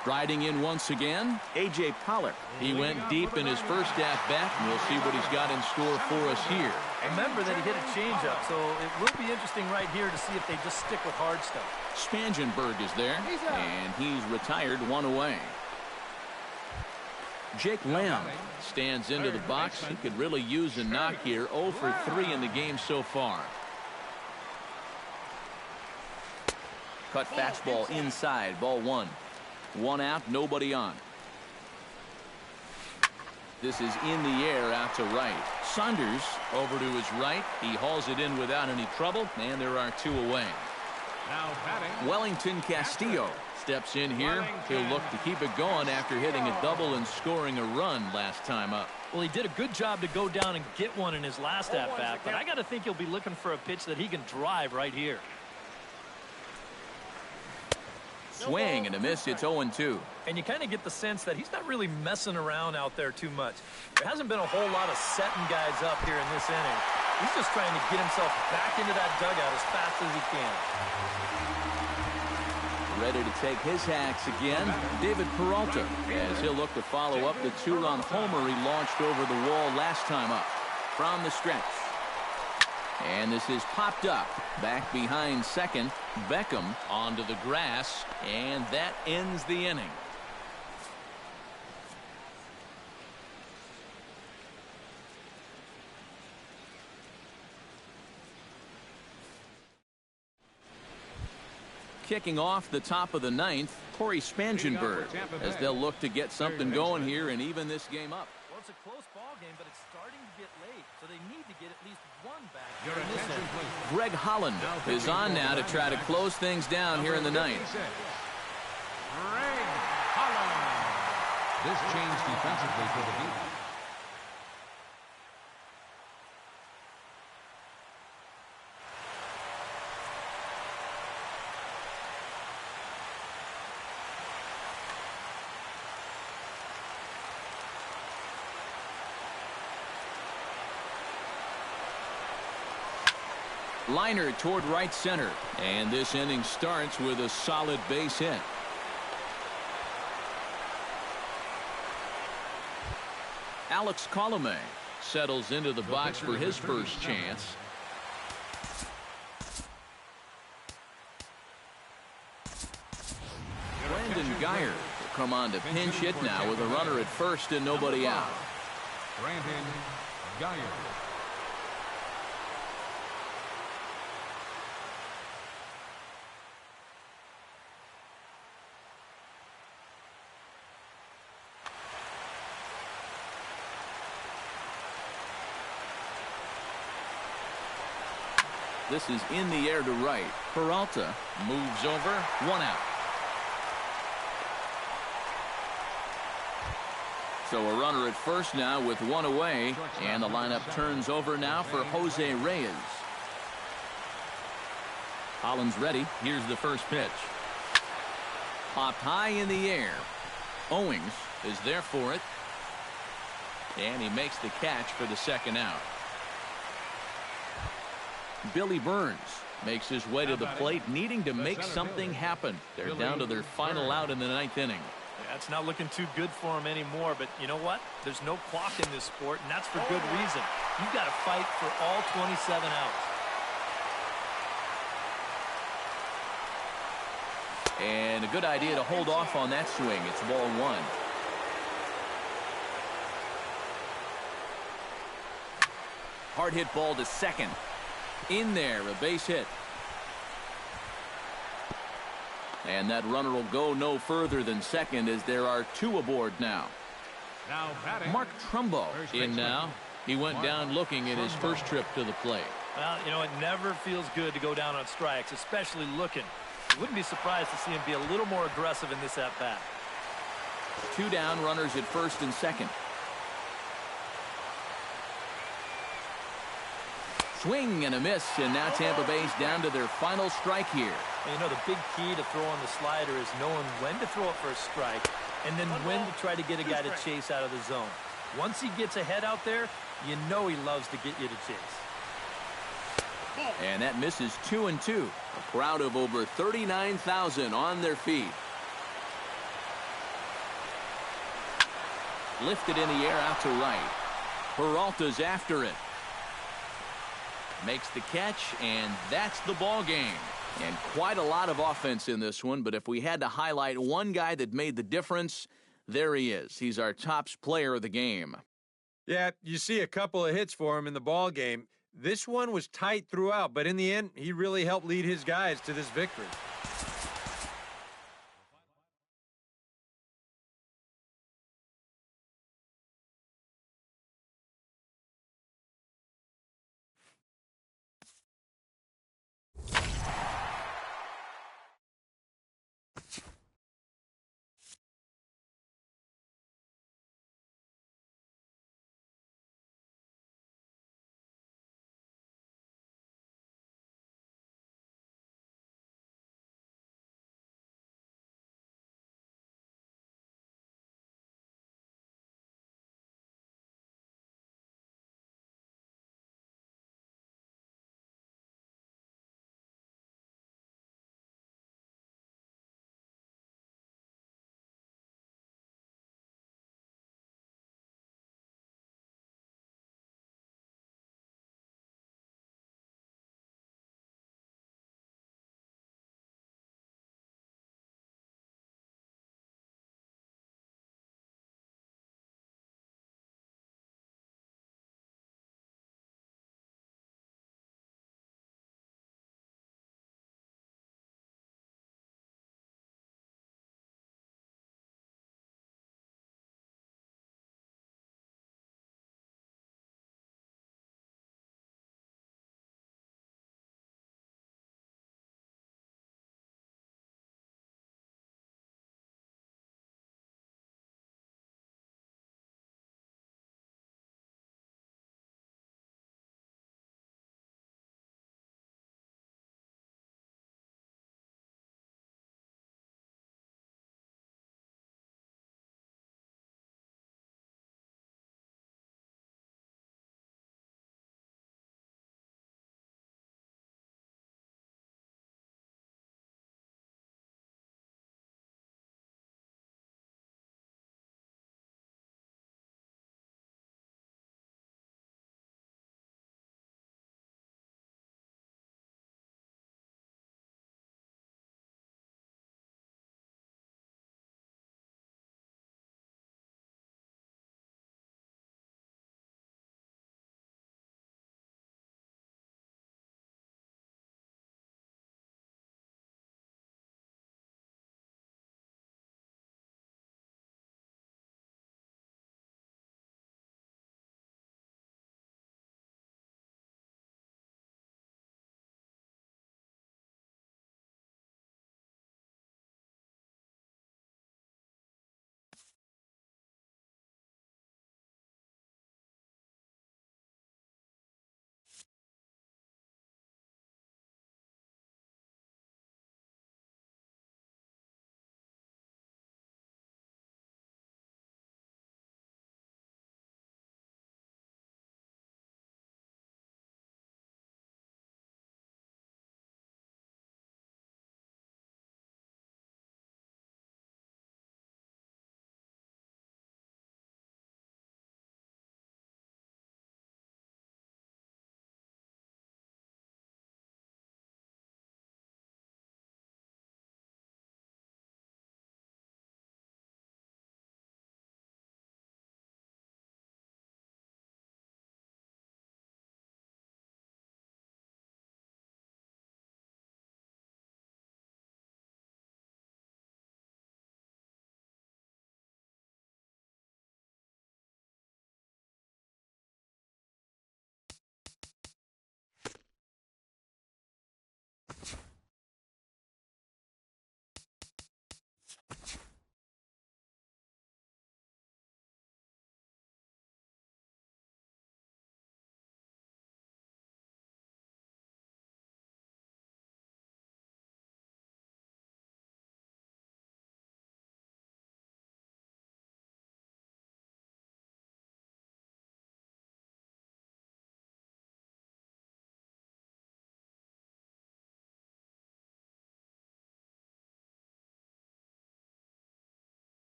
Striding in once again, A.J. Pollock. He went deep in his first at-bat, and we'll see what he's got in store for us here. Remember that he hit a changeup, so it will be interesting right here to see if they just stick with hard stuff. Spangenberg is there, and he's retired, one away. Jake Lamb stands into the box. He could really use a knock here. 0 for 3 in the game so far. Cut fastball inside, ball 1. 1 out, nobody on. This is in the air out to right. Saunders over to his right. He hauls it in without any trouble, and there are 2 away. Now batting, Wellington Castillo steps in here. He'll look to keep it going after hitting a double and scoring a run last time up. Well, he did a good job to go down and get one in his last at-bat, but I got to think he'll be looking for a pitch that he can drive right here. Swing and a miss. It's 0-2. And you kind of get the sense that he's not really messing around out there too much. There hasn't been a whole lot of setting guys up here in this inning. He's just trying to get himself back into that dugout as fast as he can. Ready to take his hacks again, David Peralta, as he'll look to follow up the 2-run homer he launched over the wall last time up. From the stretch. And this is popped up. Back behind second. Beckham onto the grass. And that ends the inning. Kicking off the top of the 9th, Corey Spangenberg, as they'll look to get something going here and even this game up. Well, it's a close ball game, but it's starting to get late, so they need to get at least one back. your attention, please. Greg Holland is on now to try to close things down here in the 9th. Greg Holland. This change defensively for the defense. Liner toward right center, and this inning starts with a solid base hit. Alex Colomé settles into the box for his first chance. Brandon Geyer will come on to pinch hit now with a runner at first and nobody out. Brandon Geyer. This is in the air to right. Peralta moves over. 1 out. So a runner at first now with 1 away. And the lineup turns over now for Jose Reyes. Holland's ready. Here's the first pitch. Popped high in the air. Owings is there for it. And he makes the catch for the second out. Billy Burns makes his way to the plate, needing to make something happen. They're down to their final out in the 9th inning. Yeah, it's not looking too good for him anymore, but you know what? There's no clock in this sport, and that's for good reason. You've got to fight for all 27 outs. And a good idea to hold off on that swing. It's ball 1. Hard hit ball to second. In there, a base hit. And that runner will go no further than second as there are 2 aboard now. Now batting, Mark Trumbo in now. He went down looking at his first trip to the plate. Well, you know, it never feels good to go down on strikes, especially looking. You wouldn't be surprised to see him be a little more aggressive in this at-bat. 2 down, runners at first and second. Swing and a miss, and now Tampa Bay's down to their final strike here. And you know, the big key to throwing the slider is knowing when to throw it for a strike and then when to try to get a guy to chase out of the zone. Once he gets ahead out there, you know he loves to get you to chase. And that misses 2-2. A crowd of over 39,000 on their feet. Lifted in the air out to right. Peralta's after it. Makes the catch, and that's the ball game. And quite a lot of offense in this one, but if we had to highlight one guy that made the difference, there he is. He's our top player of the game. Yeah, you see a couple of hits for him in the ball game. This one was tight throughout, but in the end, he really helped lead his guys to this victory.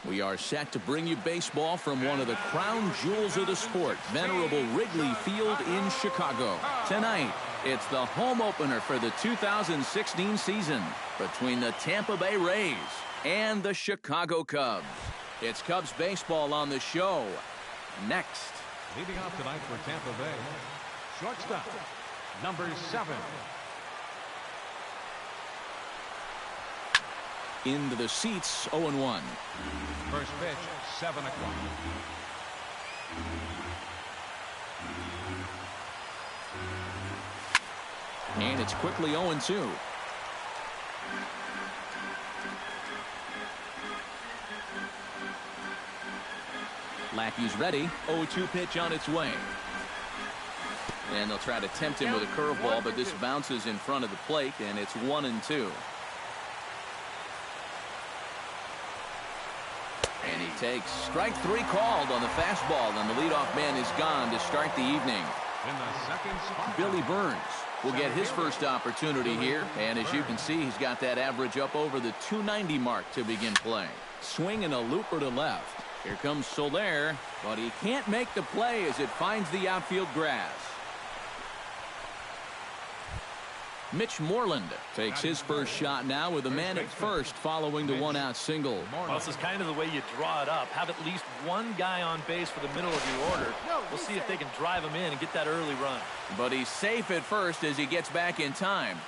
We are set to bring you baseball from one of the crown jewels of the sport, venerable Wrigley Field in Chicago. Tonight, it's the home opener for the 2016 season between the Tampa Bay Rays and the Chicago Cubs. It's Cubs baseball on the show. Next. Leading off tonight for Tampa Bay, shortstop, number 7. Into the seats, 0-1. First pitch, 7 o'clock. And it's quickly 0-2. Lackey's ready. 0-2 pitch on its way. And they'll try to tempt him with a curveball, but this bounces in front of the plate, and it's 1-2. And he takes strike 3 called on the fastball, and the leadoff man is gone to start the evening. In the second spot, Billy Burns will get his first opportunity here, and as you can see, he's got that average up over the 290 mark to begin play. Swing and a looper to left. Here comes Soler, but he can't make the play as it finds the outfield grass. Mitch Moreland takes his first shot now with a man at first following the one-out single. Well, this is kind of the way you draw it up. Have at least one guy on base for the middle of your order. We'll see if they can drive him in and get that early run. But he's safe at first as he gets back in time.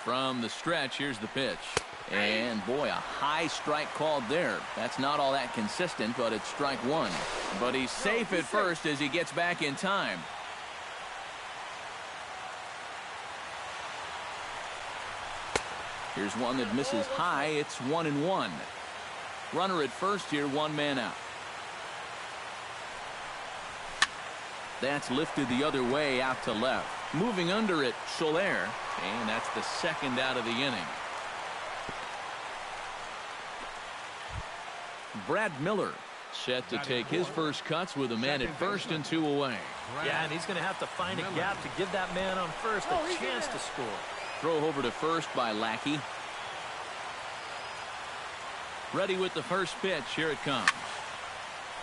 From the stretch, here's the pitch. And boy, a high strike called there. That's not all that consistent, but it's strike 1. But he's safe at first as he gets back in time. Here's one that misses high. It's 1-1. Runner at first here, one man out. That's lifted the other way out to left. Moving under it, Soler. And that's the second out of the inning. Brad Miller set to take his first cuts with a man at first and 2 away. Yeah, and he's going to have to find a gap to give that man on first a chance to score. Throw over to first by Lackey. Ready with the first pitch. Here it comes.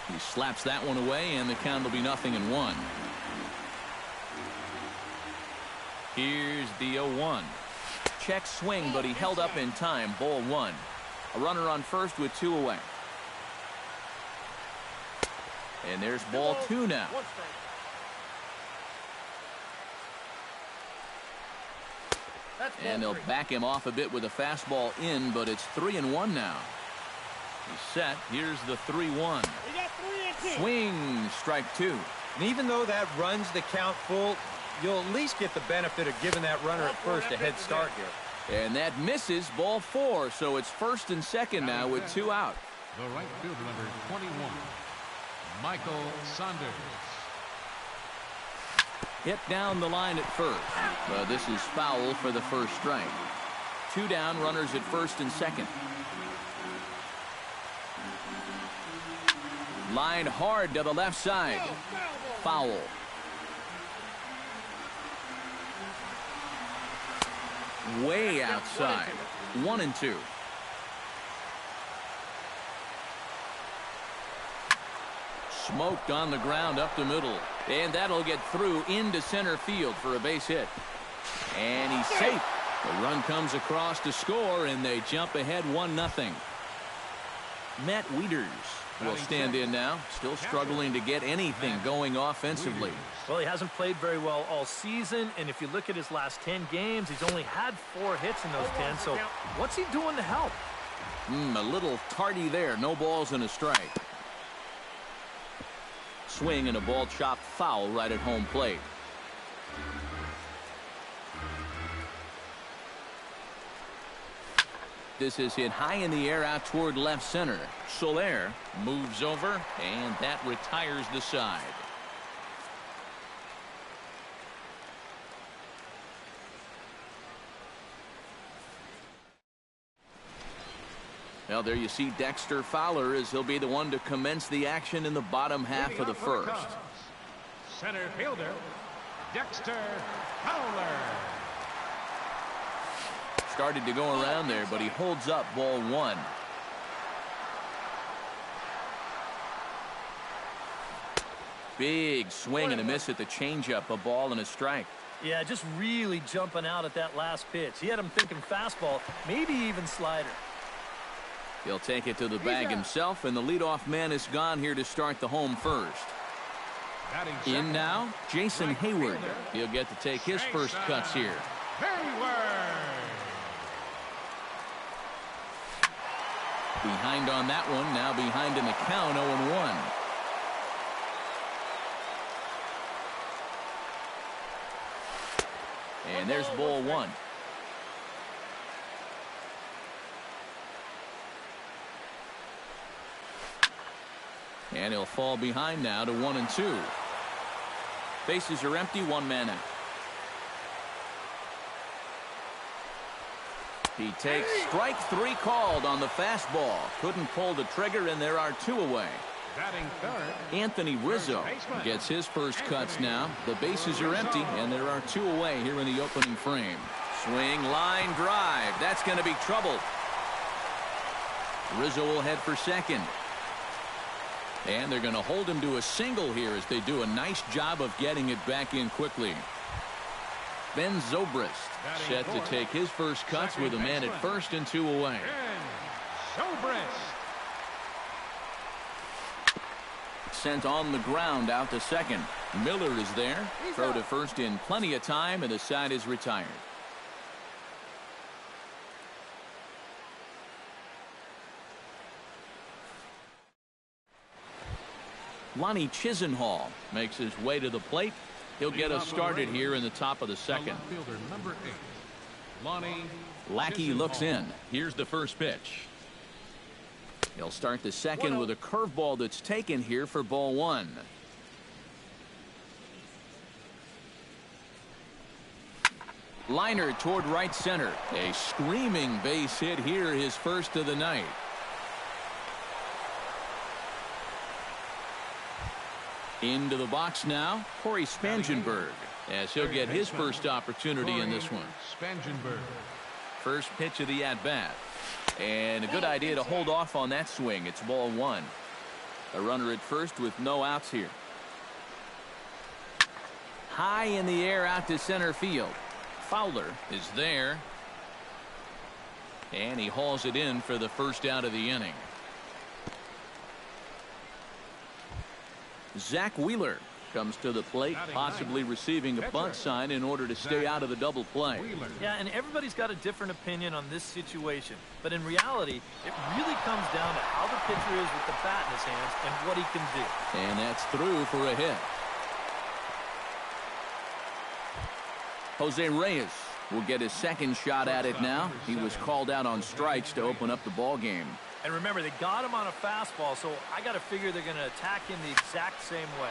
He slaps that one away, and the count will be 0-1. Here's the 0-1. Check swing, but he held up in time. Ball 1. A runner on first with 2 away. And there's ball 2 now. And they'll back him off a bit with a fastball in, but it's 3-1 now. He's set. Here's the 3-1. Swing, strike 2. And even though that runs the count full, you'll at least get the benefit of giving that runner at first a head start here. And that misses, ball 4. So it's first and second now with 2 out. the right fielder, number 21, Michael Saunders. Hit down the line at first. But this is foul for the first strike. 2 down, runners at first and second. Line hard to the left side. Foul. Way outside. 1-2. Smoked on the ground up the middle. And that'll get through into center field for a base hit. And he's safe. The run comes across to score, and they jump ahead 1-0. Matt Wieters will stand in now, still struggling to get anything going offensively. Well, he hasn't played very well all season, and if you look at his last 10 games, he's only had 4 hits in those 10, so what's he doing to help? A little tardy there. No balls and a strike. Swing and a ball chopped foul right at home plate. This is hit high in the air out toward left center. Soler moves over, and that retires the side. Well, there you see Dexter Fowler as he'll be the one to commence the action in the bottom half of the first. Center fielder, Dexter Fowler. Started to go around there, but he holds up ball 1. Big swing and a miss at the changeup, a ball and a strike. Yeah, just really jumping out at that last pitch. He had him thinking fastball, maybe even slider. He'll take it to the bag himself, and the leadoff man is gone here to start the home first. In now, Jason Hayward. He'll get to take his first cuts here. Behind on that one, now behind in the count, 0-1. And there's ball 1. And he'll fall behind now to 1-2. Bases are empty, 1 man out. He takes strike 3 called on the fastball. Couldn't pull the trigger, and there are 2 away. Batting third, Anthony Rizzo gets his first cuts now. The bases are empty, and there are 2 away here in the opening frame. Swing, line, drive. That's going to be trouble. Rizzo will head for second. And they're going to hold him to a single here as they do a nice job of getting it back in quickly. Ben Zobrist set to take his first cuts with a man at first and 2 away. Zobrist. Sent on the ground out to second. Miller is there. Throw to first in plenty of time, and the side is retired. Lonnie Chisenhall makes his way to the plate. He'll get us started here in the top of the second. Fielder number 8, Lonnie Lackey looks in. Here's the first pitch. He'll start the second with a curveball that's taken here for ball 1. Liner toward right center. A screaming base hit here, his first of the night. Into the box now, Corey Spangenberg, as he'll get his first opportunity in this one. Spangenberg. First pitch of the at-bat. And a good idea to hold off on that swing. It's ball 1. A runner at first with no outs here. High in the air out to center field. Fowler is there. And he hauls it in for the first out of the inning. Zach Wheeler comes to the plate, possibly receiving a bunt sign in order to stay out of the double play. Yeah, and everybody's got a different opinion on this situation. But in reality, it really comes down to how the pitcher is with the bat in his hands and what he can do. And that's through for a hit. Jose Reyes will get his second shot at it now. He was called out on strikes to open up the ball game. And remember, they got him on a fastball, so I got to figure they're going to attack him the exact same way.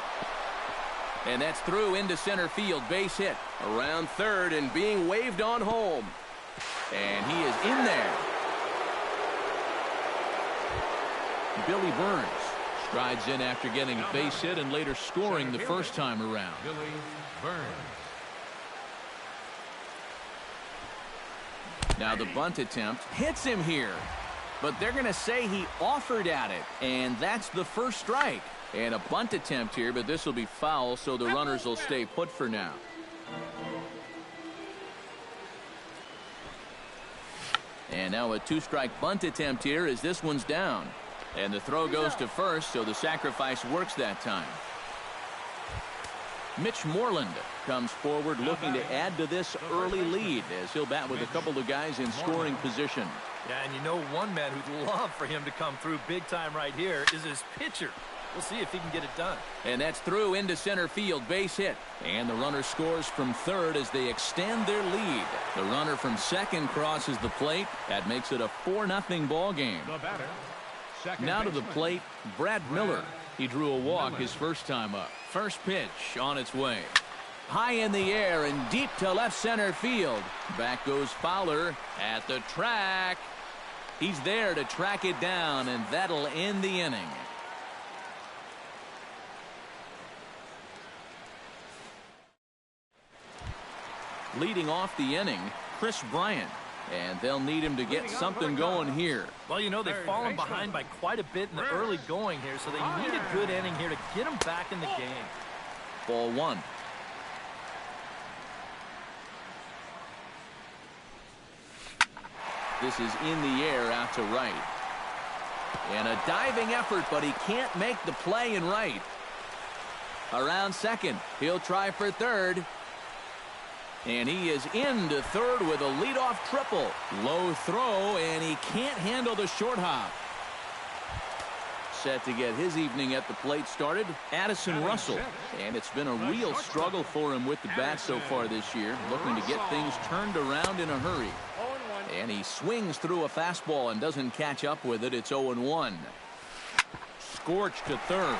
And that's through into center field. Base hit around third and being waved on home. And he is in there. Billy Burns strides in after getting a base hit and later scoring the first time around. Billy Burns. Now the bunt attempt hits him here. But they're going to say he offered at it. And that's the first strike. And a bunt attempt here, but this will be foul, so the runners will stay put for now. And now a two-strike bunt attempt here as this one's down. And the throw goes to first, so the sacrifice works that time. Mitch Moreland comes forward looking to add to this early lead as he'll bat with a couple of guys in scoring position. Yeah, and you know one man who'd love for him to come through big time right here is his pitcher. We'll see if he can get it done. And that's through into center field, base hit. And the runner scores from third as they extend their lead. The runner from second crosses the plate. That makes it a 4-0 ball game. The batter, now to the plate, Brad Miller. He drew a walk his first time up. First pitch on its way. High in the air and deep to left center field. Back goes Fowler at the track. He's there to track it down, and that'll end the inning. Leading off the inning, Chris Bryant. And they'll need him to get something going here. Well, you know, they've fallen behind by quite a bit in the early going here, so they need a good inning here to get them back in the game. Ball one. This is in the air out to right. And a diving effort, but he can't make the play in right. Around second. He'll try for third. And he is into third with a leadoff triple. Low throw, and he can't handle the short hop. Set to get his evening at the plate started, Addison Russell. And it's been a real struggle for him with the bat so far this year, looking to get things turned around in a hurry. And he swings through a fastball and doesn't catch up with it. It's 0-1. Scorched to third.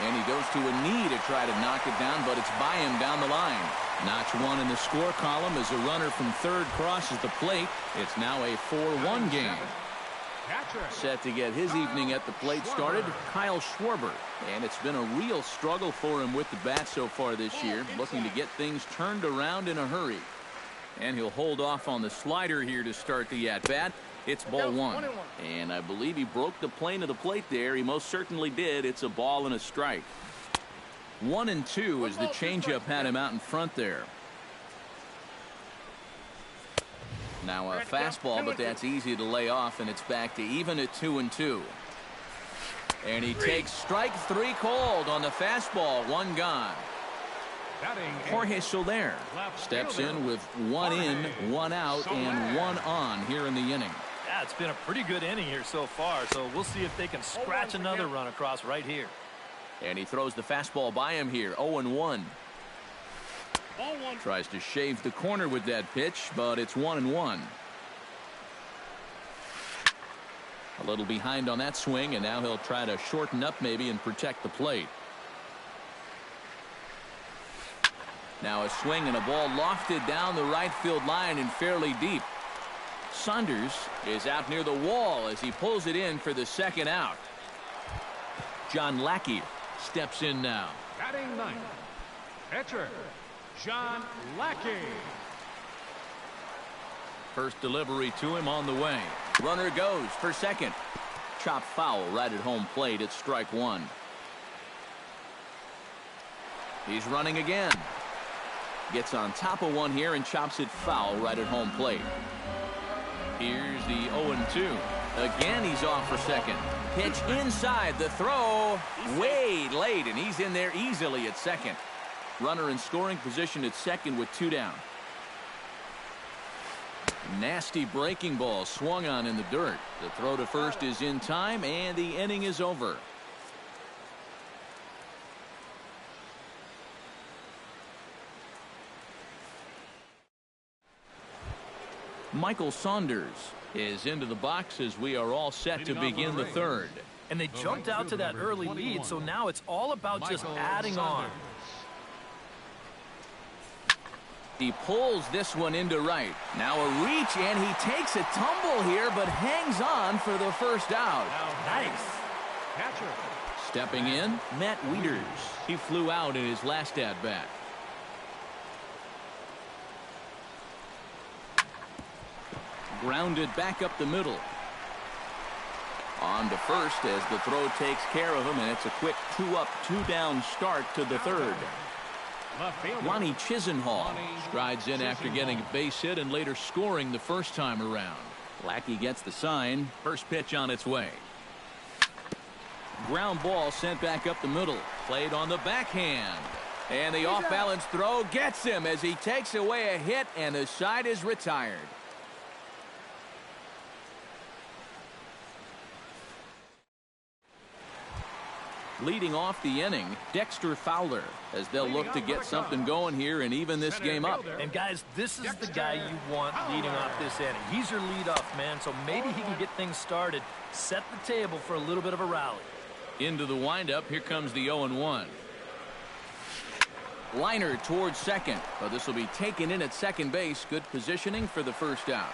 And he goes to a knee to try to knock it down, but it's by him down the line. Notch one in the score column as a runner from third crosses the plate. It's now a 4-1 game. Set to get his evening at the plate started, Kyle Schwarber. And it's been a real struggle for him with the bat so far this year, looking to get things turned around in a hurry. And he'll hold off on the slider here to start the at-bat. It's ball one. And I believe he broke the plane of the plate there. He most certainly did. It's a ball and a strike. 1-2 as the changeup had him out in front there. Now a fastball, but that's easy to lay off, and it's back to even at 2-2. And he takes strike three cold on the fastball. One gone. Jorge Soler steps in with one in, one out, and one on here in the inning. Yeah, it's been a pretty good inning here so far, so we'll see if they can scratch another run across right here. And he throws the fastball by him here, 0-1. Tries to shave the corner with that pitch, but it's 1-1. A little behind on that swing, and now he'll try to shorten up maybe and protect the plate. Now a swing and a ball lofted down the right field line and fairly deep. Saunders is out near the wall as he pulls it in for the second out. John Lackey steps in now. Batting ninth, pitcher John Lackey. First delivery to him on the way. Runner goes for second. Chop foul right at home plate. It's strike one. He's running again. Gets on top of one here and chops it foul right at home plate. Here's the 0-2. Again, he's off for second. Pitch inside. The throw way late, and he's in there easily at second. Runner in scoring position at second with two down. Nasty breaking ball swung on in the dirt. The throw to first is in time, and the inning is over. Michael Saunders is into the box as we are all set to begin the third. And they jumped out to that early lead, so now it's all about just adding on. He pulls this one into right. Now a reach, and he takes a tumble here, but hangs on for the first out. Nice. Catcher. Stepping in, Matt Wieters. He flew out in his last at-bat. Grounded back up the middle. On to first as the throw takes care of him, and it's a quick 2-up, 2-down start to the third. Ronnie Chisenhall strides in after getting a base hit and later scoring the first time around. Lackey gets the sign. First pitch on its way. Ground ball sent back up the middle. Played on the backhand. And the off-balance throw gets him as he takes away a hit, and the side is retired. Leading off the inning, Dexter Fowler, as they'll look to get something going here and even this game up. And guys, this is the guy you want leading off this inning. He's your leadoff man, so maybe he can get things started, set the table for a little bit of a rally. Into the windup, here comes the 0-1. Liner towards second, but this will be taken in at second base. Good positioning for the first out.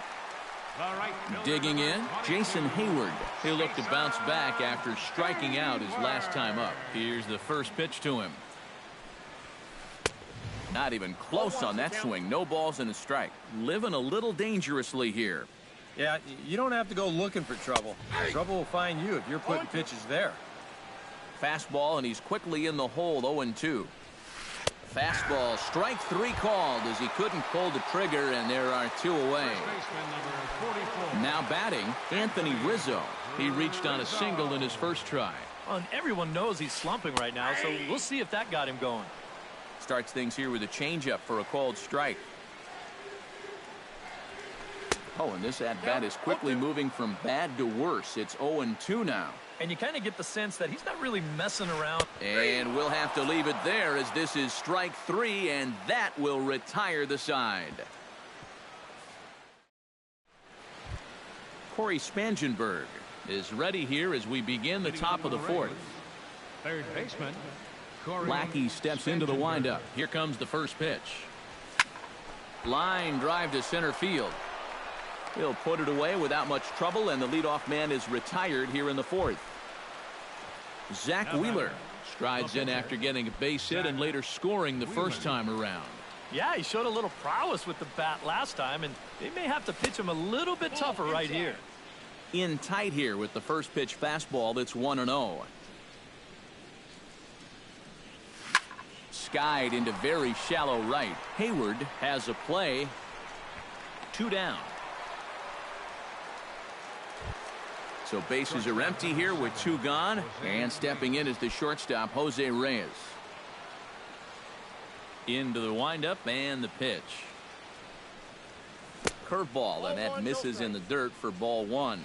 Digging in, Jason Hayward. He'll look to bounce back after striking out his last time up. Here's the first pitch to him. Not even close on that swing. No balls and a strike. Living a little dangerously here. Yeah, you don't have to go looking for trouble. Trouble will find you if you're putting pitches there. Fastball, and he's quickly in the hole. 0-2. Fastball, strike 3 called as he couldn't pull the trigger, and there are 2 away. Now batting, Anthony Rizzo. He reached on a single in his first try. Well, and everyone knows he's slumping right now, so we'll see if that got him going. Starts things here with a changeup for a called strike. Oh, and this at-bat is quickly moving from bad to worse. It's 0-2 now. And you kind of get the sense that he's not really messing around. And we'll have to leave it there as this is strike 3, and that will retire the side. Corey Spangenberg is ready here as we begin the top of the 4th. Third baseman. Lackey steps into the windup. Here comes the first pitch. Line drive to center field. He'll put it away without much trouble, and the leadoff man is retired here in the 4th. Zach Wheeler strides in after getting a base hit and later scoring the first time around. Yeah, he showed a little prowess with the bat last time, and they may have to pitch him a little bit tougher right here. In tight here with the first pitch fastball that's 1-0. Skied into very shallow right. Hayward has a play. 2 down. So bases are empty here with 2 gone, and stepping in is the shortstop, Jose Reyes. Into the windup and the pitch. Curveball, and that misses in the dirt for ball 1.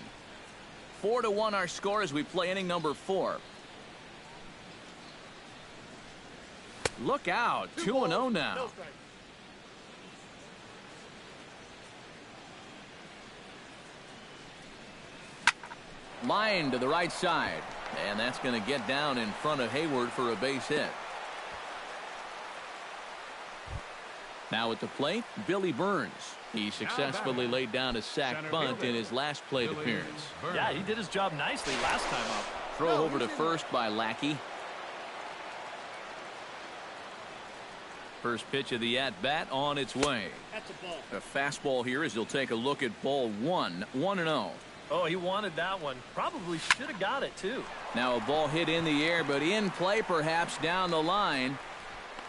4-1 our score as we play inning number 4. Look out, 2-0 now. Line to the right side, and that's going to get down in front of Hayward for a base hit. Now at the plate, Billy Burns. He successfully laid down a sac bunt in his last plate appearance. Yeah, he did his job nicely last time up. Throw over to first by Lackey. First pitch of the at-bat on its way. A fastball here as he'll take a look at ball 1. 1-0. Oh, he wanted that one. Probably should have got it, too. Now a ball hit in the air, but in play perhaps down the line.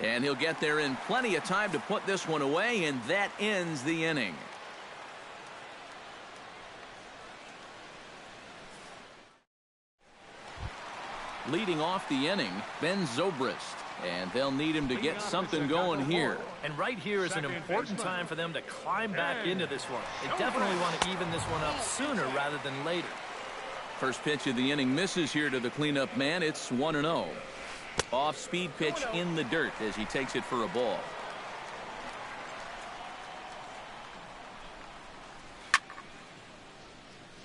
And he'll get there in plenty of time to put this one away, and that ends the inning. Leading off the inning, Ben Zobrist. And they'll need him to get something going here. And right here is an important time for them to climb back into this one. They definitely want to even this one up sooner rather than later. First pitch of the inning misses here to the cleanup man. It's 1-0. Off-speed pitch in the dirt as he takes it for a ball.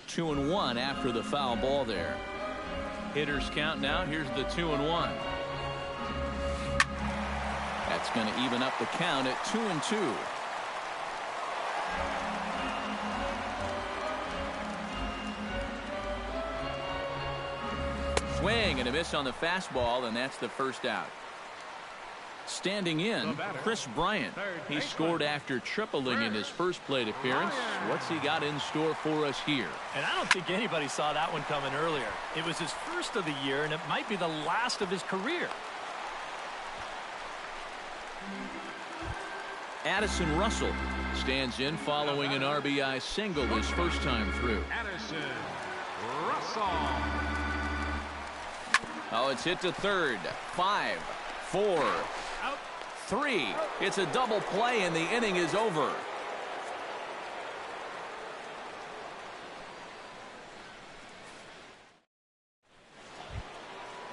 Two and 1 after the foul ball there. Hitters count now. Here's the 2-1. That's going to even up the count at 2-2. Swing and a miss on the fastball, and that's the first out. Standing in, Chris Bryant. He scored after tripling in his first plate appearance. What's he got in store for us here? And I don't think anybody saw that one coming earlier. It was his first of the year, and it might be the last of his career. Addison Russell stands in following an RBI single his first time through. Addison Russell. Oh, it's hit to third. 5, 4, 3. It's a double play, and the inning is over.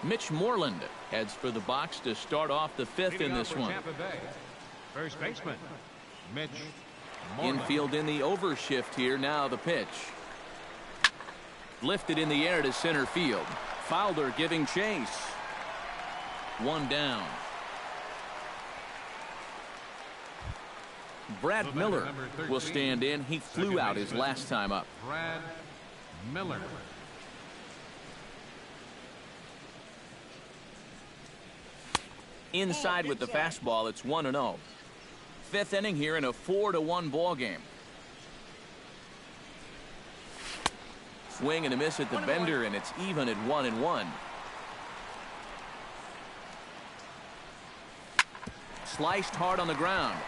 Mitch Moreland heads for the box to start off the fifth in this one. Tampa Bay, first baseman Mitch Moreland. Infield in the overshift here. Now the pitch. Lifted in the air to center field. Fowler giving chase. One down. Brad Miller will stand in. He flew out his last time up. Brad Miller. Inside with the fastball, it's 1-0. Fifth inning here in a 4-1 ball game. Swing and a miss at the bender, and it's even at 1-1. Sliced hard on the ground.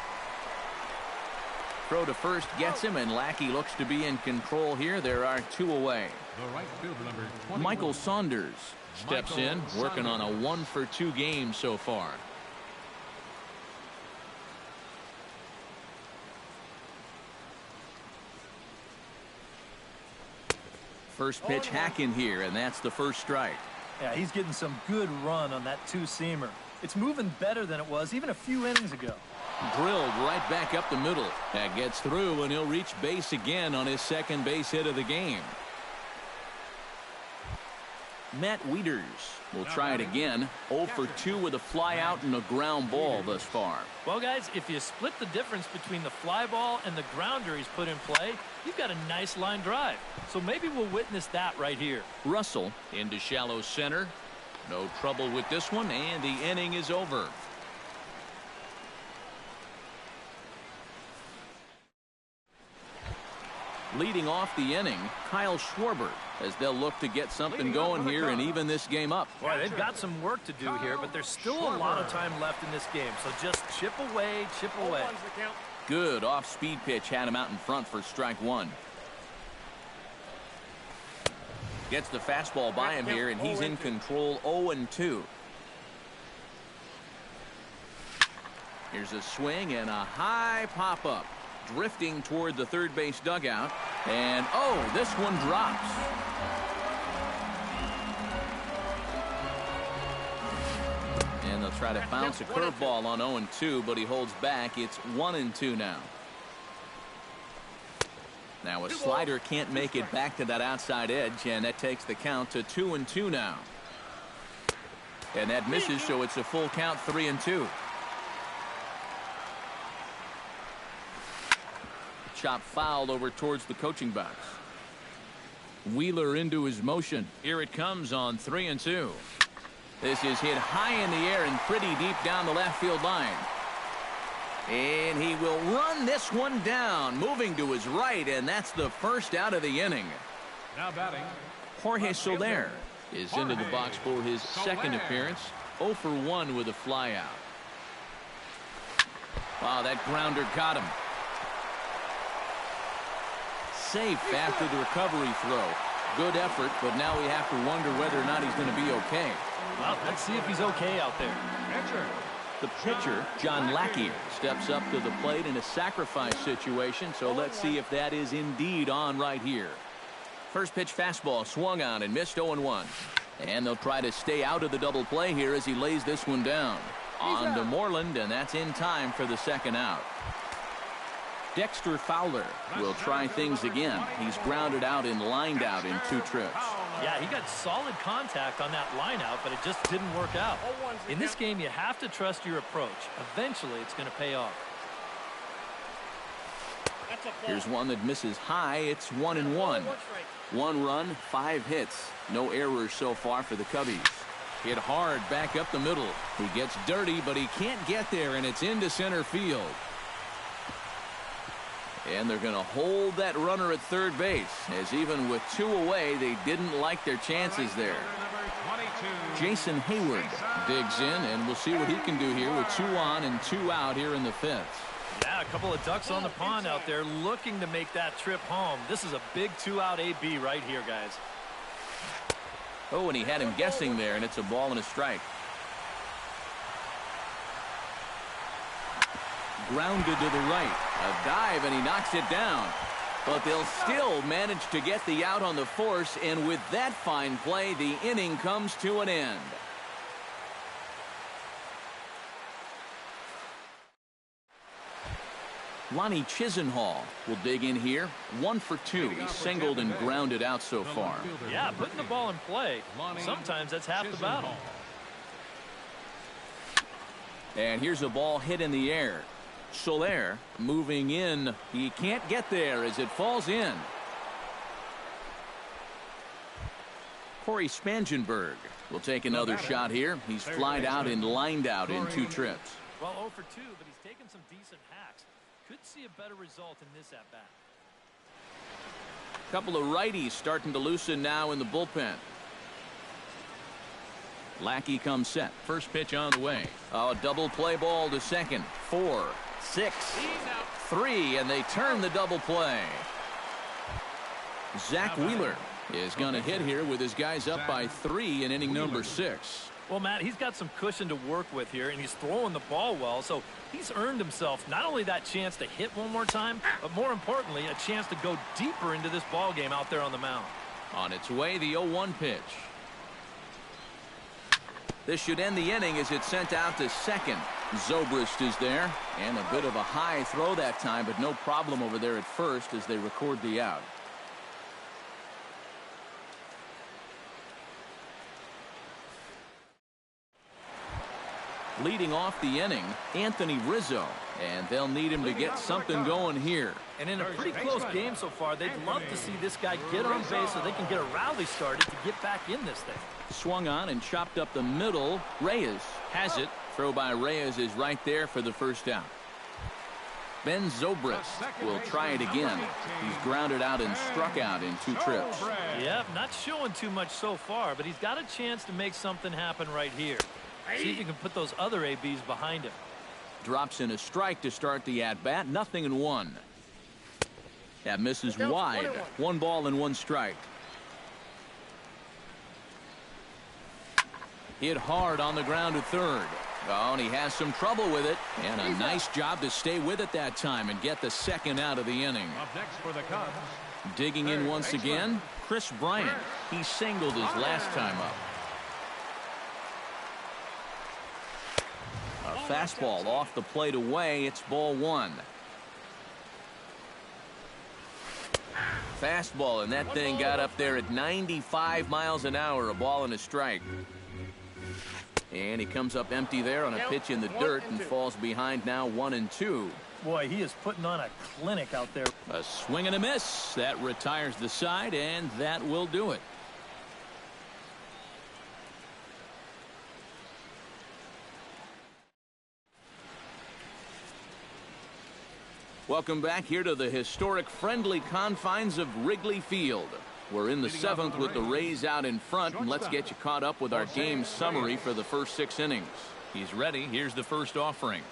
Throw to first gets him, and Lackey looks to be in control here. There are 2 away. The right fielder, number 21. Michael Saunders steps in, working on a 1-for-2 game so far. First pitch hacking here, and that's the first strike. Yeah, he's getting some good run on that two-seamer. It's moving better than it was even a few innings ago. Drilled right back up the middle. That gets through, and he'll reach base again on his second base hit of the game. Matt Wieters will try it again. 0 for 2 with a fly out and a ground ball thus far. Well, guys, if you split the difference between the fly ball and the grounder he's put in play, you've got a nice line drive. So maybe we'll witness that right here. Russell into shallow center. No trouble with this one, and the inning is over. Leading off the inning, Kyle Schwarber, as they'll look to get something going here and even this game up. Boy, they've got some work to do here, but there's still a lot of time left in this game. So just chip away, chip away. Good off-speed pitch had him out in front for strike 1. Gets the fastball by him here, and he's in control. 0-2. Here's a swing and a high pop-up. Drifting toward the third base dugout. And, oh, this one drops. And they'll try to bounce a curveball on 0-2, but he holds back. It's 1-2 now. Now a slider can't make it back to that outside edge, and that takes the count to 2-2 now. And that misses, so it's a full count, 3-2. Chop fouled over towards the coaching box. Wheeler into his motion. Here it comes on 3-2. This is hit high in the air and pretty deep down the left field line. And he will run this one down, moving to his right, and that's the first out of the inning. Now batting, Jorge Soler is into the box for his second appearance. 0 for 1 with a flyout. Wow, that grounder got him. Safe after the recovery throw. Good effort, but now we have to wonder whether or not he's going to be okay. Well, let's see if he's okay out there. pitcher. The pitcher, John Lackey, steps up to the plate in a sacrifice situation, so let's see if that is indeed on right here. First pitch fastball swung on and missed 0-1. And they'll try to stay out of the double play here as he lays this one down. On to Moreland, and that's in time for the second out. Dexter Fowler will try things again. He's grounded out and lined out in 2 trips. Yeah, he got solid contact on that line out, but it just didn't work out. In this game, you have to trust your approach. Eventually, it's going to pay off. Here's one that misses high. It's 1-1. 1 run, 5 hits. No errors so far for the Cubbies. Hit hard back up the middle. He gets dirty, but he can't get there, and it's into center field. And they're going to hold that runner at third base, as even with 2 away, they didn't like their chances there. Jason Hayward digs in, and we'll see what he can do here with 2 on and 2 out here in the 5th. Yeah, Yeah, a couple of ducks on the pond out there looking to make that trip home. This is a big 2-out AB right here, guys. Oh, and he had him guessing there, and it's a ball and a strike. Grounded to the right. A dive, and he knocks it down. But they'll still manage to get the out on the force, and with that fine play, the inning comes to an end. Lonnie Chisenhall will dig in here. 1 for 2. He's singled and grounded out so far. Yeah, putting the ball in play, sometimes that's half the battle. And here's a ball hit in the air. Soler moving in. He can't get there as it falls in. Corey Spangenberg will take another shot here. He's flied out and lined out in 2 trips. Well, 0 for 2, but he's taken some decent hacks. Could see a better result in this at-bat. Couple of righties starting to loosen now in the bullpen. Lackey comes set. First pitch on the way. Oh, double play ball to second. 4, 6, 3, and they turn the double play. Zach Wheeler is going to hit here with his guys up by 3 in inning number 6. Well, Matt, he's got some cushion to work with here, and he's throwing the ball well, so he's earned himself not only that chance to hit one more time, but more importantly, a chance to go deeper into this ball game out there on the mound. On its way, the 0-1 pitch. This should end the inning as it's sent out to second. Zobrist is there, and a bit of a high throw that time, but no problem over there at first as they record the out. Leading off the inning, Anthony Rizzo, and they'll need him to get something going here. And in a pretty close game so far, they'd love to see this guy get on base so they can get a rally started to get back in this thing. Swung on and chopped up the middle. Reyes has it. Throw by Reyes is right there for the first out. Ben Zobrist will try it again. He's grounded out and struck out in 2 trips. Yep, not showing too much so far, but he's got a chance to make something happen right here. See if you can put those other ABs behind him. Drops in a strike to start the at-bat. 0-1. That misses wide. 1 ball and 1 strike. Hit hard on the ground to third. Oh, and he has some trouble with it. And a nice job to stay with it that time and get the second out of the inning. Up next for the Cubs. Digging in once again, Chris Bryant. He singled his last time up. A fastball off the plate away. It's ball 1. Fastball, and that thing got up there at 95 miles an hour. A ball and a strike. And he comes up empty there on a pitch in the dirt and falls behind now 1-2. Boy, he is putting on a clinic out there. A swing and a miss. That retires the side, and that will do it. Welcome back here to the historic friendly confines of Wrigley Field. We're in the 7th with the Rays out in front, and let's get you caught up with our game summary for the first 6 innings. He's ready. Here's the first offering.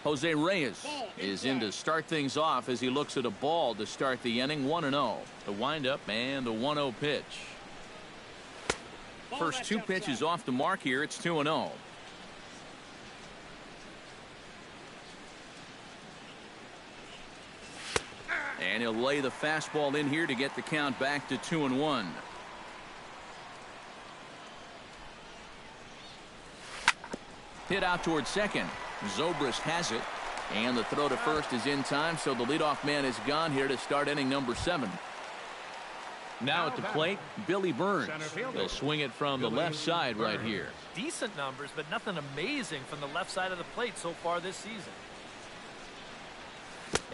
Jose Reyes is in to start things off as he looks at a ball to start the inning. 1-0. The windup and the 1-0 pitch. First 2 pitches off the mark here. It's 2-0. And he'll lay the fastball in here to get the count back to 2-1. Hit out towards second. Zobrist has it. And the throw to first is in time, so the leadoff man is gone here to start inning number 7. Now at the plate, Billy Burns. He'll swing it from the left side right here. Decent numbers, but nothing amazing from the left side of the plate so far this season.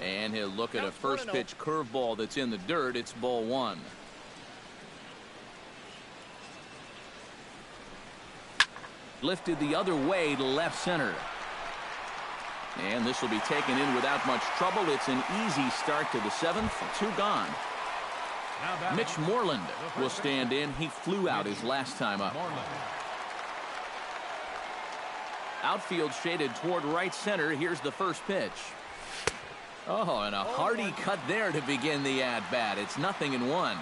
And he'll look at a first pitch curveball that's in the dirt. It's ball 1. Lifted the other way to left center. And this will be taken in without much trouble. It's an easy start to the 7th. 2 gone. Mitch Moreland will stand in. He flew out his last time up. Outfield shaded toward right center. Here's the first pitch. Oh, and a hearty cut there to begin the at-bat. It's 0-1.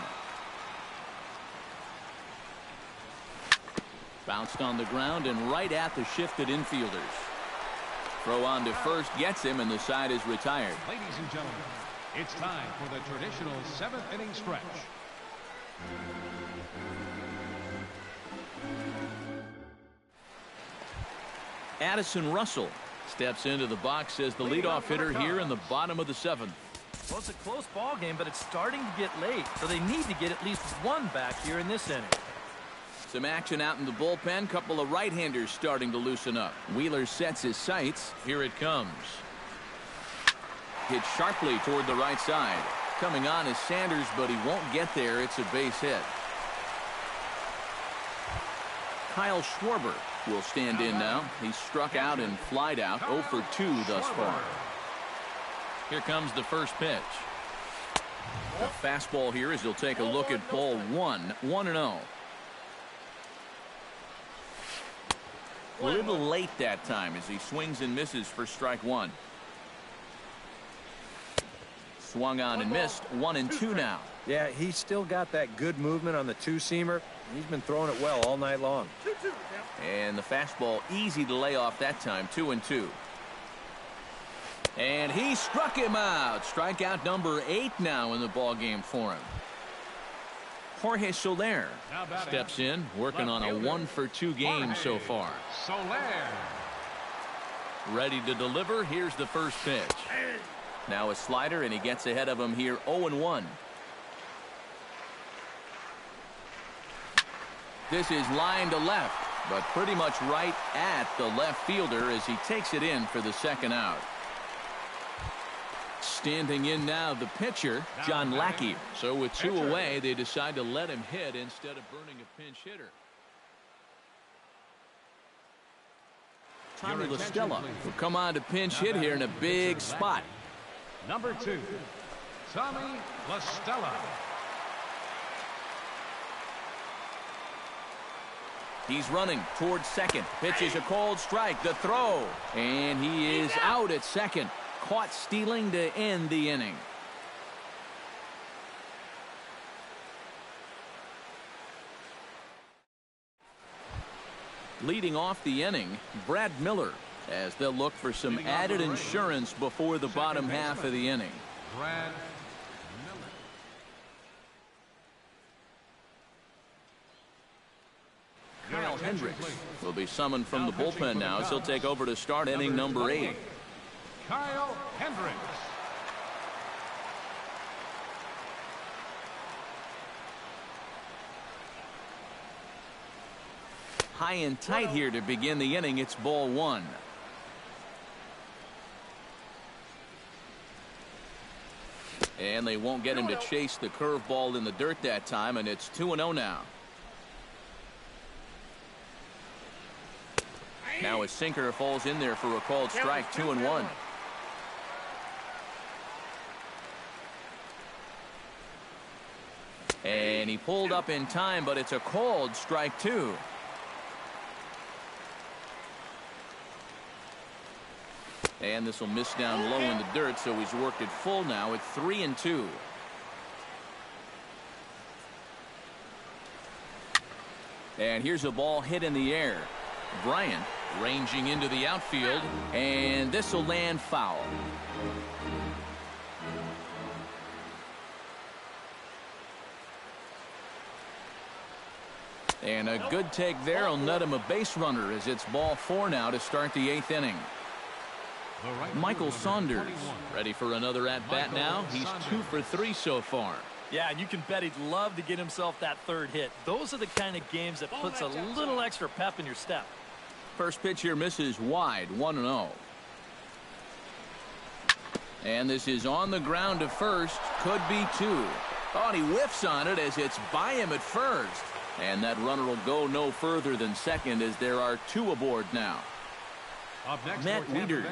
Bounced on the ground and right at the shifted infielders. Throw on to first gets him, and the side is retired. Ladies and gentlemen, it's time for the traditional 7th inning stretch. Addison Russell steps into the box as the leadoff hitter here in the bottom of the 7th. Well, it's a close ball game, but it's starting to get late, so they need to get at least one back here in this inning. Some action out in the bullpen. Couple of right-handers starting to loosen up. Wheeler sets his sights. Here it comes. Hit sharply toward the right side. Coming on is Sanders, but he won't get there. It's a base hit. Kyle Schwarber will stand in now. He's struck out and flied out. 0 for 2 thus far. Here comes the first pitch. The fastball here as he'll take a look at ball 1. 1-0. A little late that time as he swings and misses for strike 1. Swung on and missed. 1-2 now. Yeah, he's still got that good movement on the two-seamer. He's been throwing it well all night long. And the fastball easy to lay off that time. 2-2. And he struck him out. Strikeout number 8 now in the ball game for him. Jorge Soler steps in, working on a 1 for 2 game so far. Soler. Ready to deliver. Here's the first pitch. Now a slider, and he gets ahead of him here. 0-1. This is line to left, but pretty much right at the left fielder as he takes it in for the second out. Standing in now, the pitcher, John Lackey. So with 2 away, they decide to let him hit instead of burning a pinch hitter. Tommy La Stella will come on to pinch hit here in a big spot. Number 2, Tommy La Stella. He's running towards second. Pitches a cold strike. The throw. And he is out at second. Caught stealing to end the inning. Leading off the inning, Brad Miller, as they'll look for some added insurance before the bottom half of the inning. Brad Miller. Kyle Hendricks will be summoned from the bullpen now as he'll take over to start inning number 8. Kyle Hendricks. High and tight here to begin the inning. It's ball 1. And they won't get him to chase the curveball in the dirt that time, and it's 2-0 now. Now a sinker falls in there for a called strike. 2-1. And he pulled up in time, but it's a called strike 2. And this will miss down low in the dirt, so he's worked it full now at 3-2. And here's a ball hit in the air. Bryant ranging into the outfield, and this will land foul. And a good take there will net him a base runner as it's ball 4 now to start the 8th inning. Michael Saunders ready for another at-bat now. He's 2 for 3 so far. Yeah, and you can bet he'd love to get himself that third hit. Those are the kind of games that puts a little extra pep in your step. First pitch here misses wide. 1-0. And this is on the ground to first. Could be 2. Oh, and he whiffs on it as it's by him at first. And that runner will go no further than second as there are 2 aboard now. Matt Wieters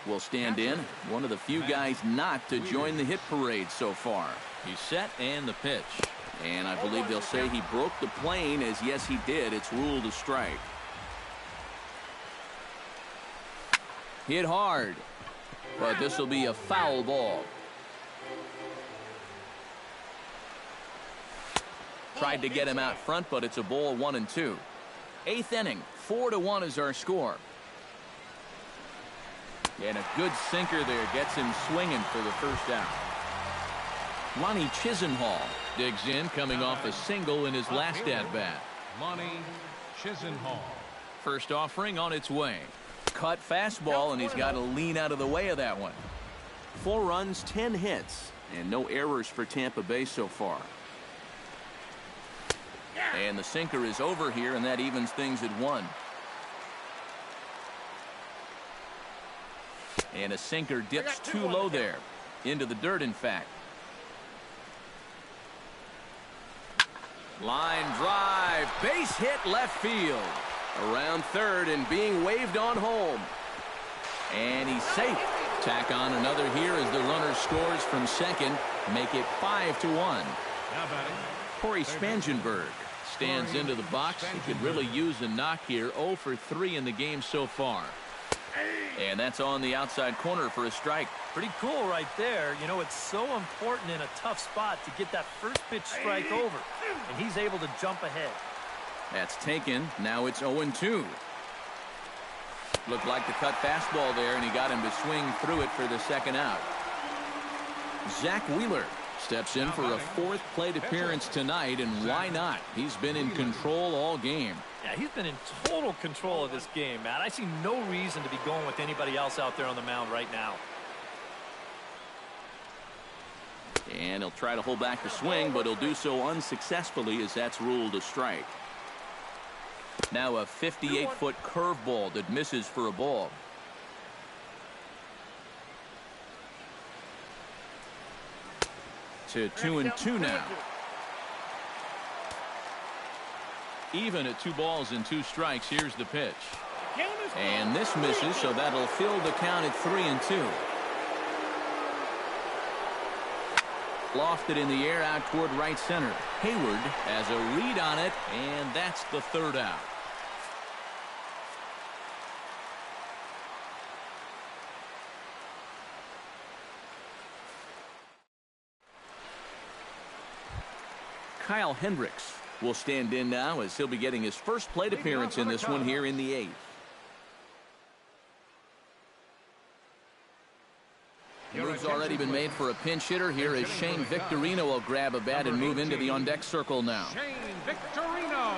will stand in. One of the few guys not to join the hit parade so far. He's set and the pitch. And I believe they'll say he broke the plane, as yes he did. It's ruled a strike. Hit hard. But this will be a foul ball. Tried to get him out front, but it's a ball 1-2. 8th inning, 4-1 is our score. And a good sinker there gets him swinging for the first out. Lonnie Chisenhall digs in, coming off a single in his last at-bat. Lonnie Chisenhall. First offering on its way. Cut fastball, and he's got to lean out of the way of that one. 4 runs, 10 hits, and no errors for Tampa Bay so far. And the sinker is over here, and that evens things at 1. And a sinker dips too low there. Into the dirt, in fact. Line drive. Base hit left field. Around third and being waved on home. And he's safe. Tack on another here as the runner scores from second. Make it 5-1. Now batting, Corey Spangenberg stands into the box. He could really use a knock here. 0 for 3 in the game so far. And that's on the outside corner for a strike. Pretty cool right there. You know, it's so important in a tough spot to get that first pitch strike over. And he's able to jump ahead. That's taken. Now it's 0-2. Looked like the cut fastball there, and he got him to swing through it for the second out. Zach Wheeler steps in for a 4th plate appearance tonight, and why not? He's been in control all game. Yeah, he's been in total control of this game, Matt. I see no reason to be going with anybody else out there on the mound right now. And he'll try to hold back the swing, but he'll do so unsuccessfully as that's ruled a strike. Now a 58-foot curveball that misses for a ball. To 2-2 now. Even at 2 balls and 2 strikes. Here's the pitch. And this misses, so that'll fill the count at 3-2. Lofted in the air out toward right center. Hayward has a read on it, and that's the 3rd out. Kyle Hendricks will stand in now as he'll be getting his first plate appearance in this one here in the 8th. Move's already been made for a pinch hitter here as Shane Victorino will grab a bat and move into the on-deck circle now. Shane Victorino.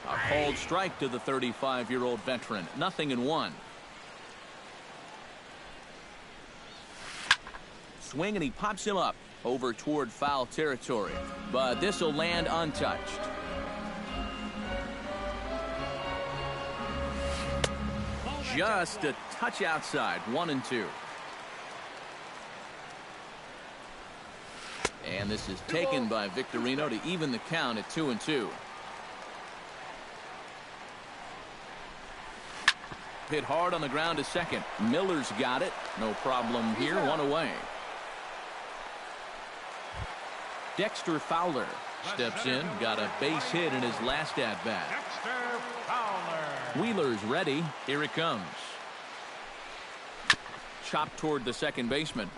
A called strike to the 35-year-old veteran. 0-1. Swing, and he pops him up over toward foul territory. But this will land untouched. Just a touch outside. 1-2. And this is taken by Victorino to even the count at 2-2. Hit hard on the ground to second. Miller's got it. No problem here. 1 away. Dexter Fowler steps in. Got a base hit in his last at-bat. Dexter Fowler. Wheeler's ready. Here it comes. Chopped toward the second baseman.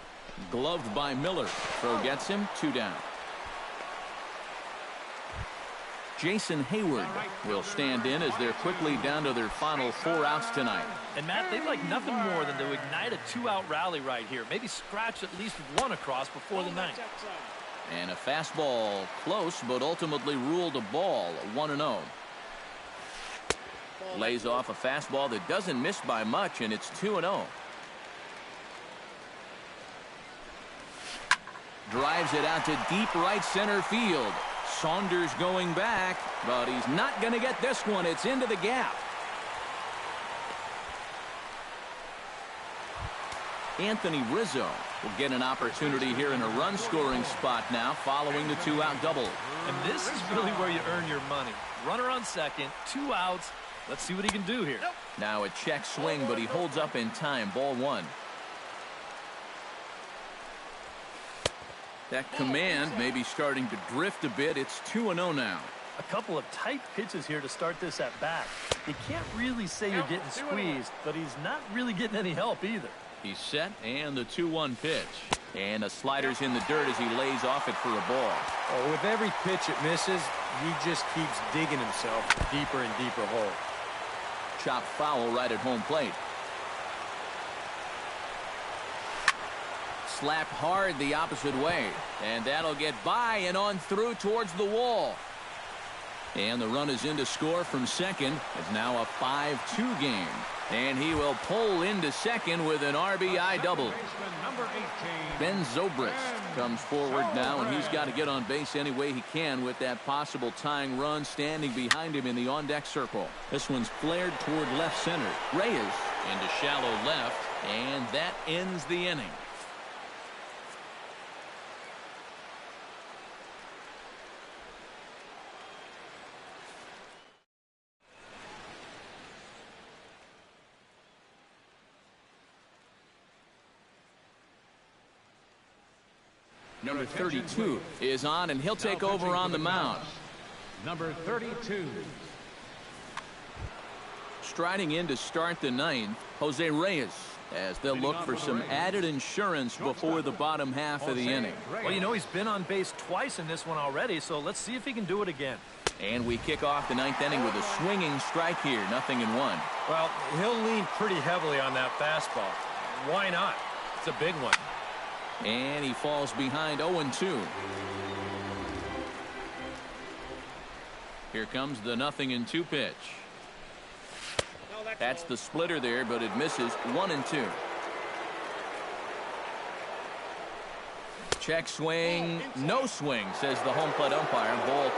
Gloved by Miller. Throw gets him. 2 down. Jason Hayward will stand in as they're quickly down to their final 4 outs tonight. And Matt, they'd like nothing more than to ignite a 2-out rally right here. Maybe scratch at least 1 across before the 9th. And a fastball close, but ultimately ruled a ball. 1-0. Lays off a fastball that doesn't miss by much, and it's 2-0. Drives it out to deep right center field. Saunders going back, but he's not going to get this one. It's into the gap. Anthony Rizzo will get an opportunity here in a run-scoring spot now following the 2-out double. And this is really where you earn your money. Runner on second, 2 outs. Let's see what he can do here. Now a check swing, but he holds up in time. Ball 1. That command may be starting to drift a bit. It's 2-0 now. A couple of tight pitches here to start this at bat. You can't really say you're getting squeezed, but he's not really getting any help either. He's set, and the 2-1 pitch. And the slider's in the dirt as he lays off it for a ball. Oh, with every pitch it misses, he just keeps digging himself a deeper and deeper hole. Chop foul right at home plate. Slapped hard the opposite way. And that'll get by and on through towards the wall. And the run is in to score from second. It's now a 5-2 game. And he will pull into second with an RBI double. Ben Zobrist comes forward now, and he's got to get on base any way he can with that possible tying run standing behind him in the on-deck circle. This one's flared toward left center. Reyes into shallow left, and that ends the inning. Number 32 is on, and he'll take over on the mound. Number 32. Striding in to start the ninth, Jose Reyes, as they'll look for some added insurance before the bottom half of the inning. Well, you know, he's been on base twice in this one already, so let's see if he can do it again. And we kick off the ninth inning with a swinging strike here, 0-1. Well, he'll lean pretty heavily on that fastball. Why not? It's a big one. And he falls behind 0-2. Here comes the 0-2 pitch. That's the splitter there, but it misses. 1-2. Check swing. No swing, says the home plate umpire. Ball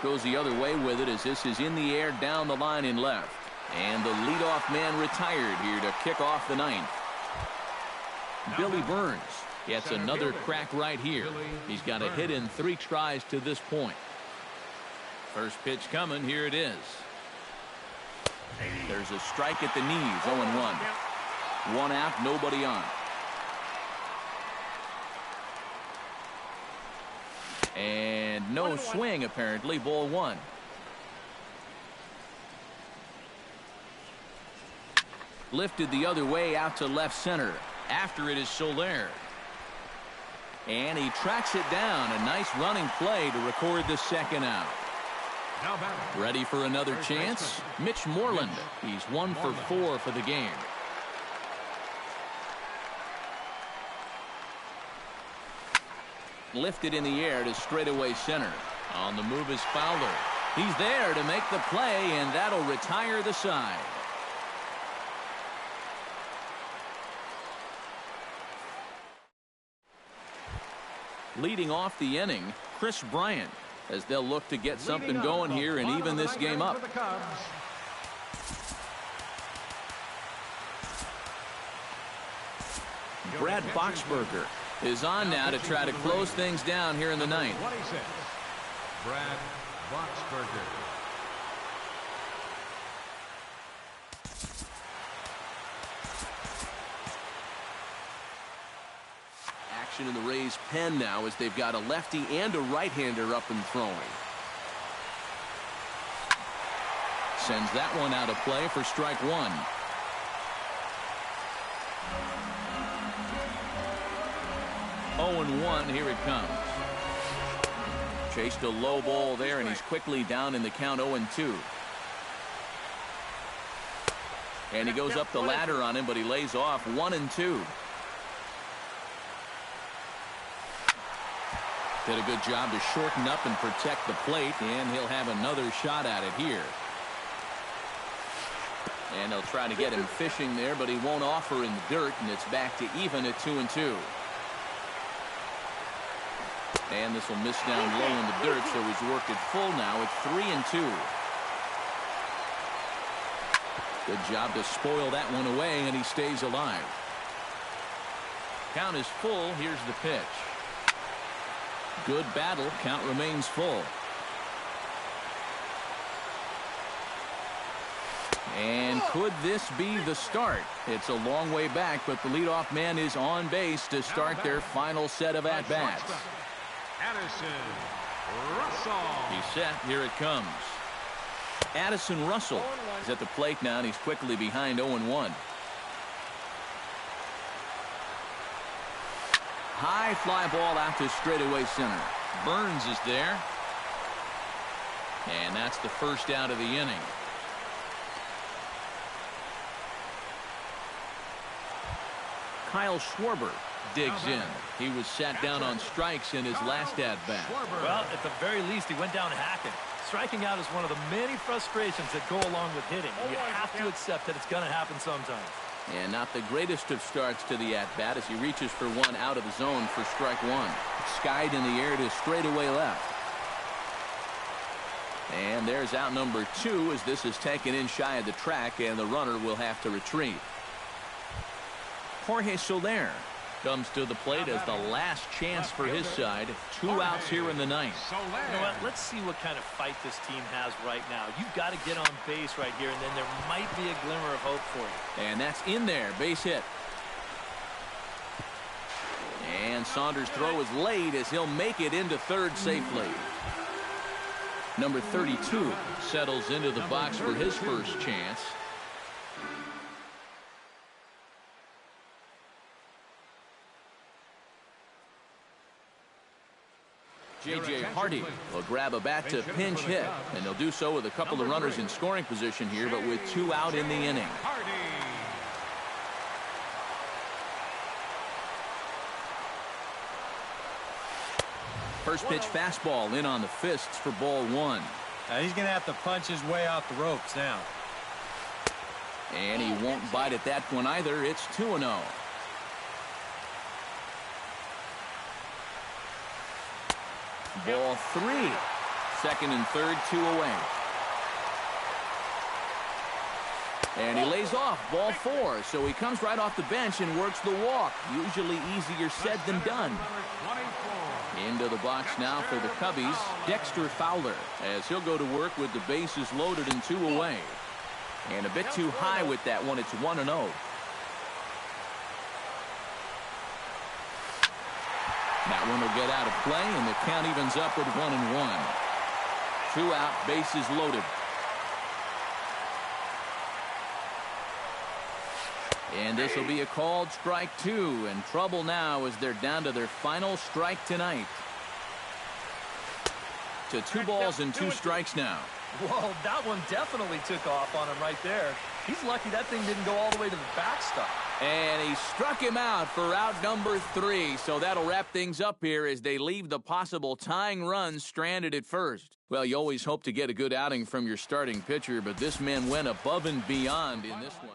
2. Goes the other way with it as this is in the air down the line in left. And the leadoff man retired here to kick off the ninth. Billy Burns gets another crack right here. He's got a hit in 3 tries to this point. First pitch coming. Here it is. There's a strike at the knees. 0-1. 1 out, nobody on. And no swing apparently. Ball 1. Lifted the other way out to left center. After it is Soler. And he tracks it down. A nice running play to record the second out. Ready for another chance? Mitch Moreland. He's 1 for 4 for the game. Lifted in the air to straightaway center. On the move is Fowler. He's there to make the play, and that'll retire the side. Leading off the inning, Chris Bryant, as they'll look to get something going here and even this game up. Brad Boxberger is on now to try to close things down here in the ninth. Brad Boxberger. In the Rays pen now as they've got a lefty and a right-hander up and throwing. Sends that one out of play for strike 1. Oh, and 1. Here it comes. Chased a low ball there, and he's quickly down in the count. 0-2. And he goes up the ladder on him, but he lays off. 1-2. Did a good job to shorten up and protect the plate, and he'll have another shot at it here. And they'll try to get him fishing there, but he won't offer in the dirt, and it's back to even at 2-2. And this will miss down low in the dirt, so he's worked it full now at 3-2. Good job to spoil that one away, and he stays alive. Count is full. Here's the pitch. Good battle. Count remains full. And could this be the start? It's a long way back, but the leadoff man is on base to start their final set of at-bats. Addison Russell. He's set. Here it comes. Addison Russell is at the plate now, and he's quickly behind 0-1. High fly ball out to straightaway center. Burns is there. And that's the first out of the inning. Kyle Schwarber digs in. He was sat down on strikes in his last at-bat. Well, at the very least, he went down hacking. Striking out is one of the many frustrations that go along with hitting. You have to accept that it's going to happen sometimes. And not the greatest of starts to the at-bat as he reaches for one out of the zone for strike one. Skied in the air to straightaway left. And there's out number 2 as this is taken in shy of the track, and the runner will have to retreat. Jorge Soler comes to the plate as the last chance for his side. 2 outs here in the ninth. You know what? Let's see what kind of fight this team has right now. You've got to get on base right here, and then there might be a glimmer of hope for you. And that's in there. Base hit. And Saunders' throw is late as he'll make it into third safely. Number 32 settles into the box for his first chance. J.J. Hardy will grab a bat to pinch hit, and they'll do so with a couple of runners in scoring position here, but with 2 out in the inning. First pitch fastball in on the fists for ball 1. Now he's going to have to punch his way off the ropes now. And he won't bite at that one either. It's 2-0. Ball 3. Second and third, 2 away. And he lays off. Ball 4. So he comes right off the bench and works the walk. Usually easier said than done. Into the box now for the Cubbies, Dexter Fowler, as he'll go to work with the bases loaded and 2 away. And a bit too high with that one. It's 1-0. That one will get out of play, and the count evens up with 1-1. 2 out, bases loaded. And this will be a called strike 2, and trouble now as they're down to their final strike tonight. To 2 balls and 2 strikes now. Whoa, that one definitely took off on him right there. He's lucky that thing didn't go all the way to the backstop. And he struck him out for out number 3. So that'll wrap things up here as they leave the possible tying run stranded at first. Well, you always hope to get a good outing from your starting pitcher, but this man went above and beyond in this one.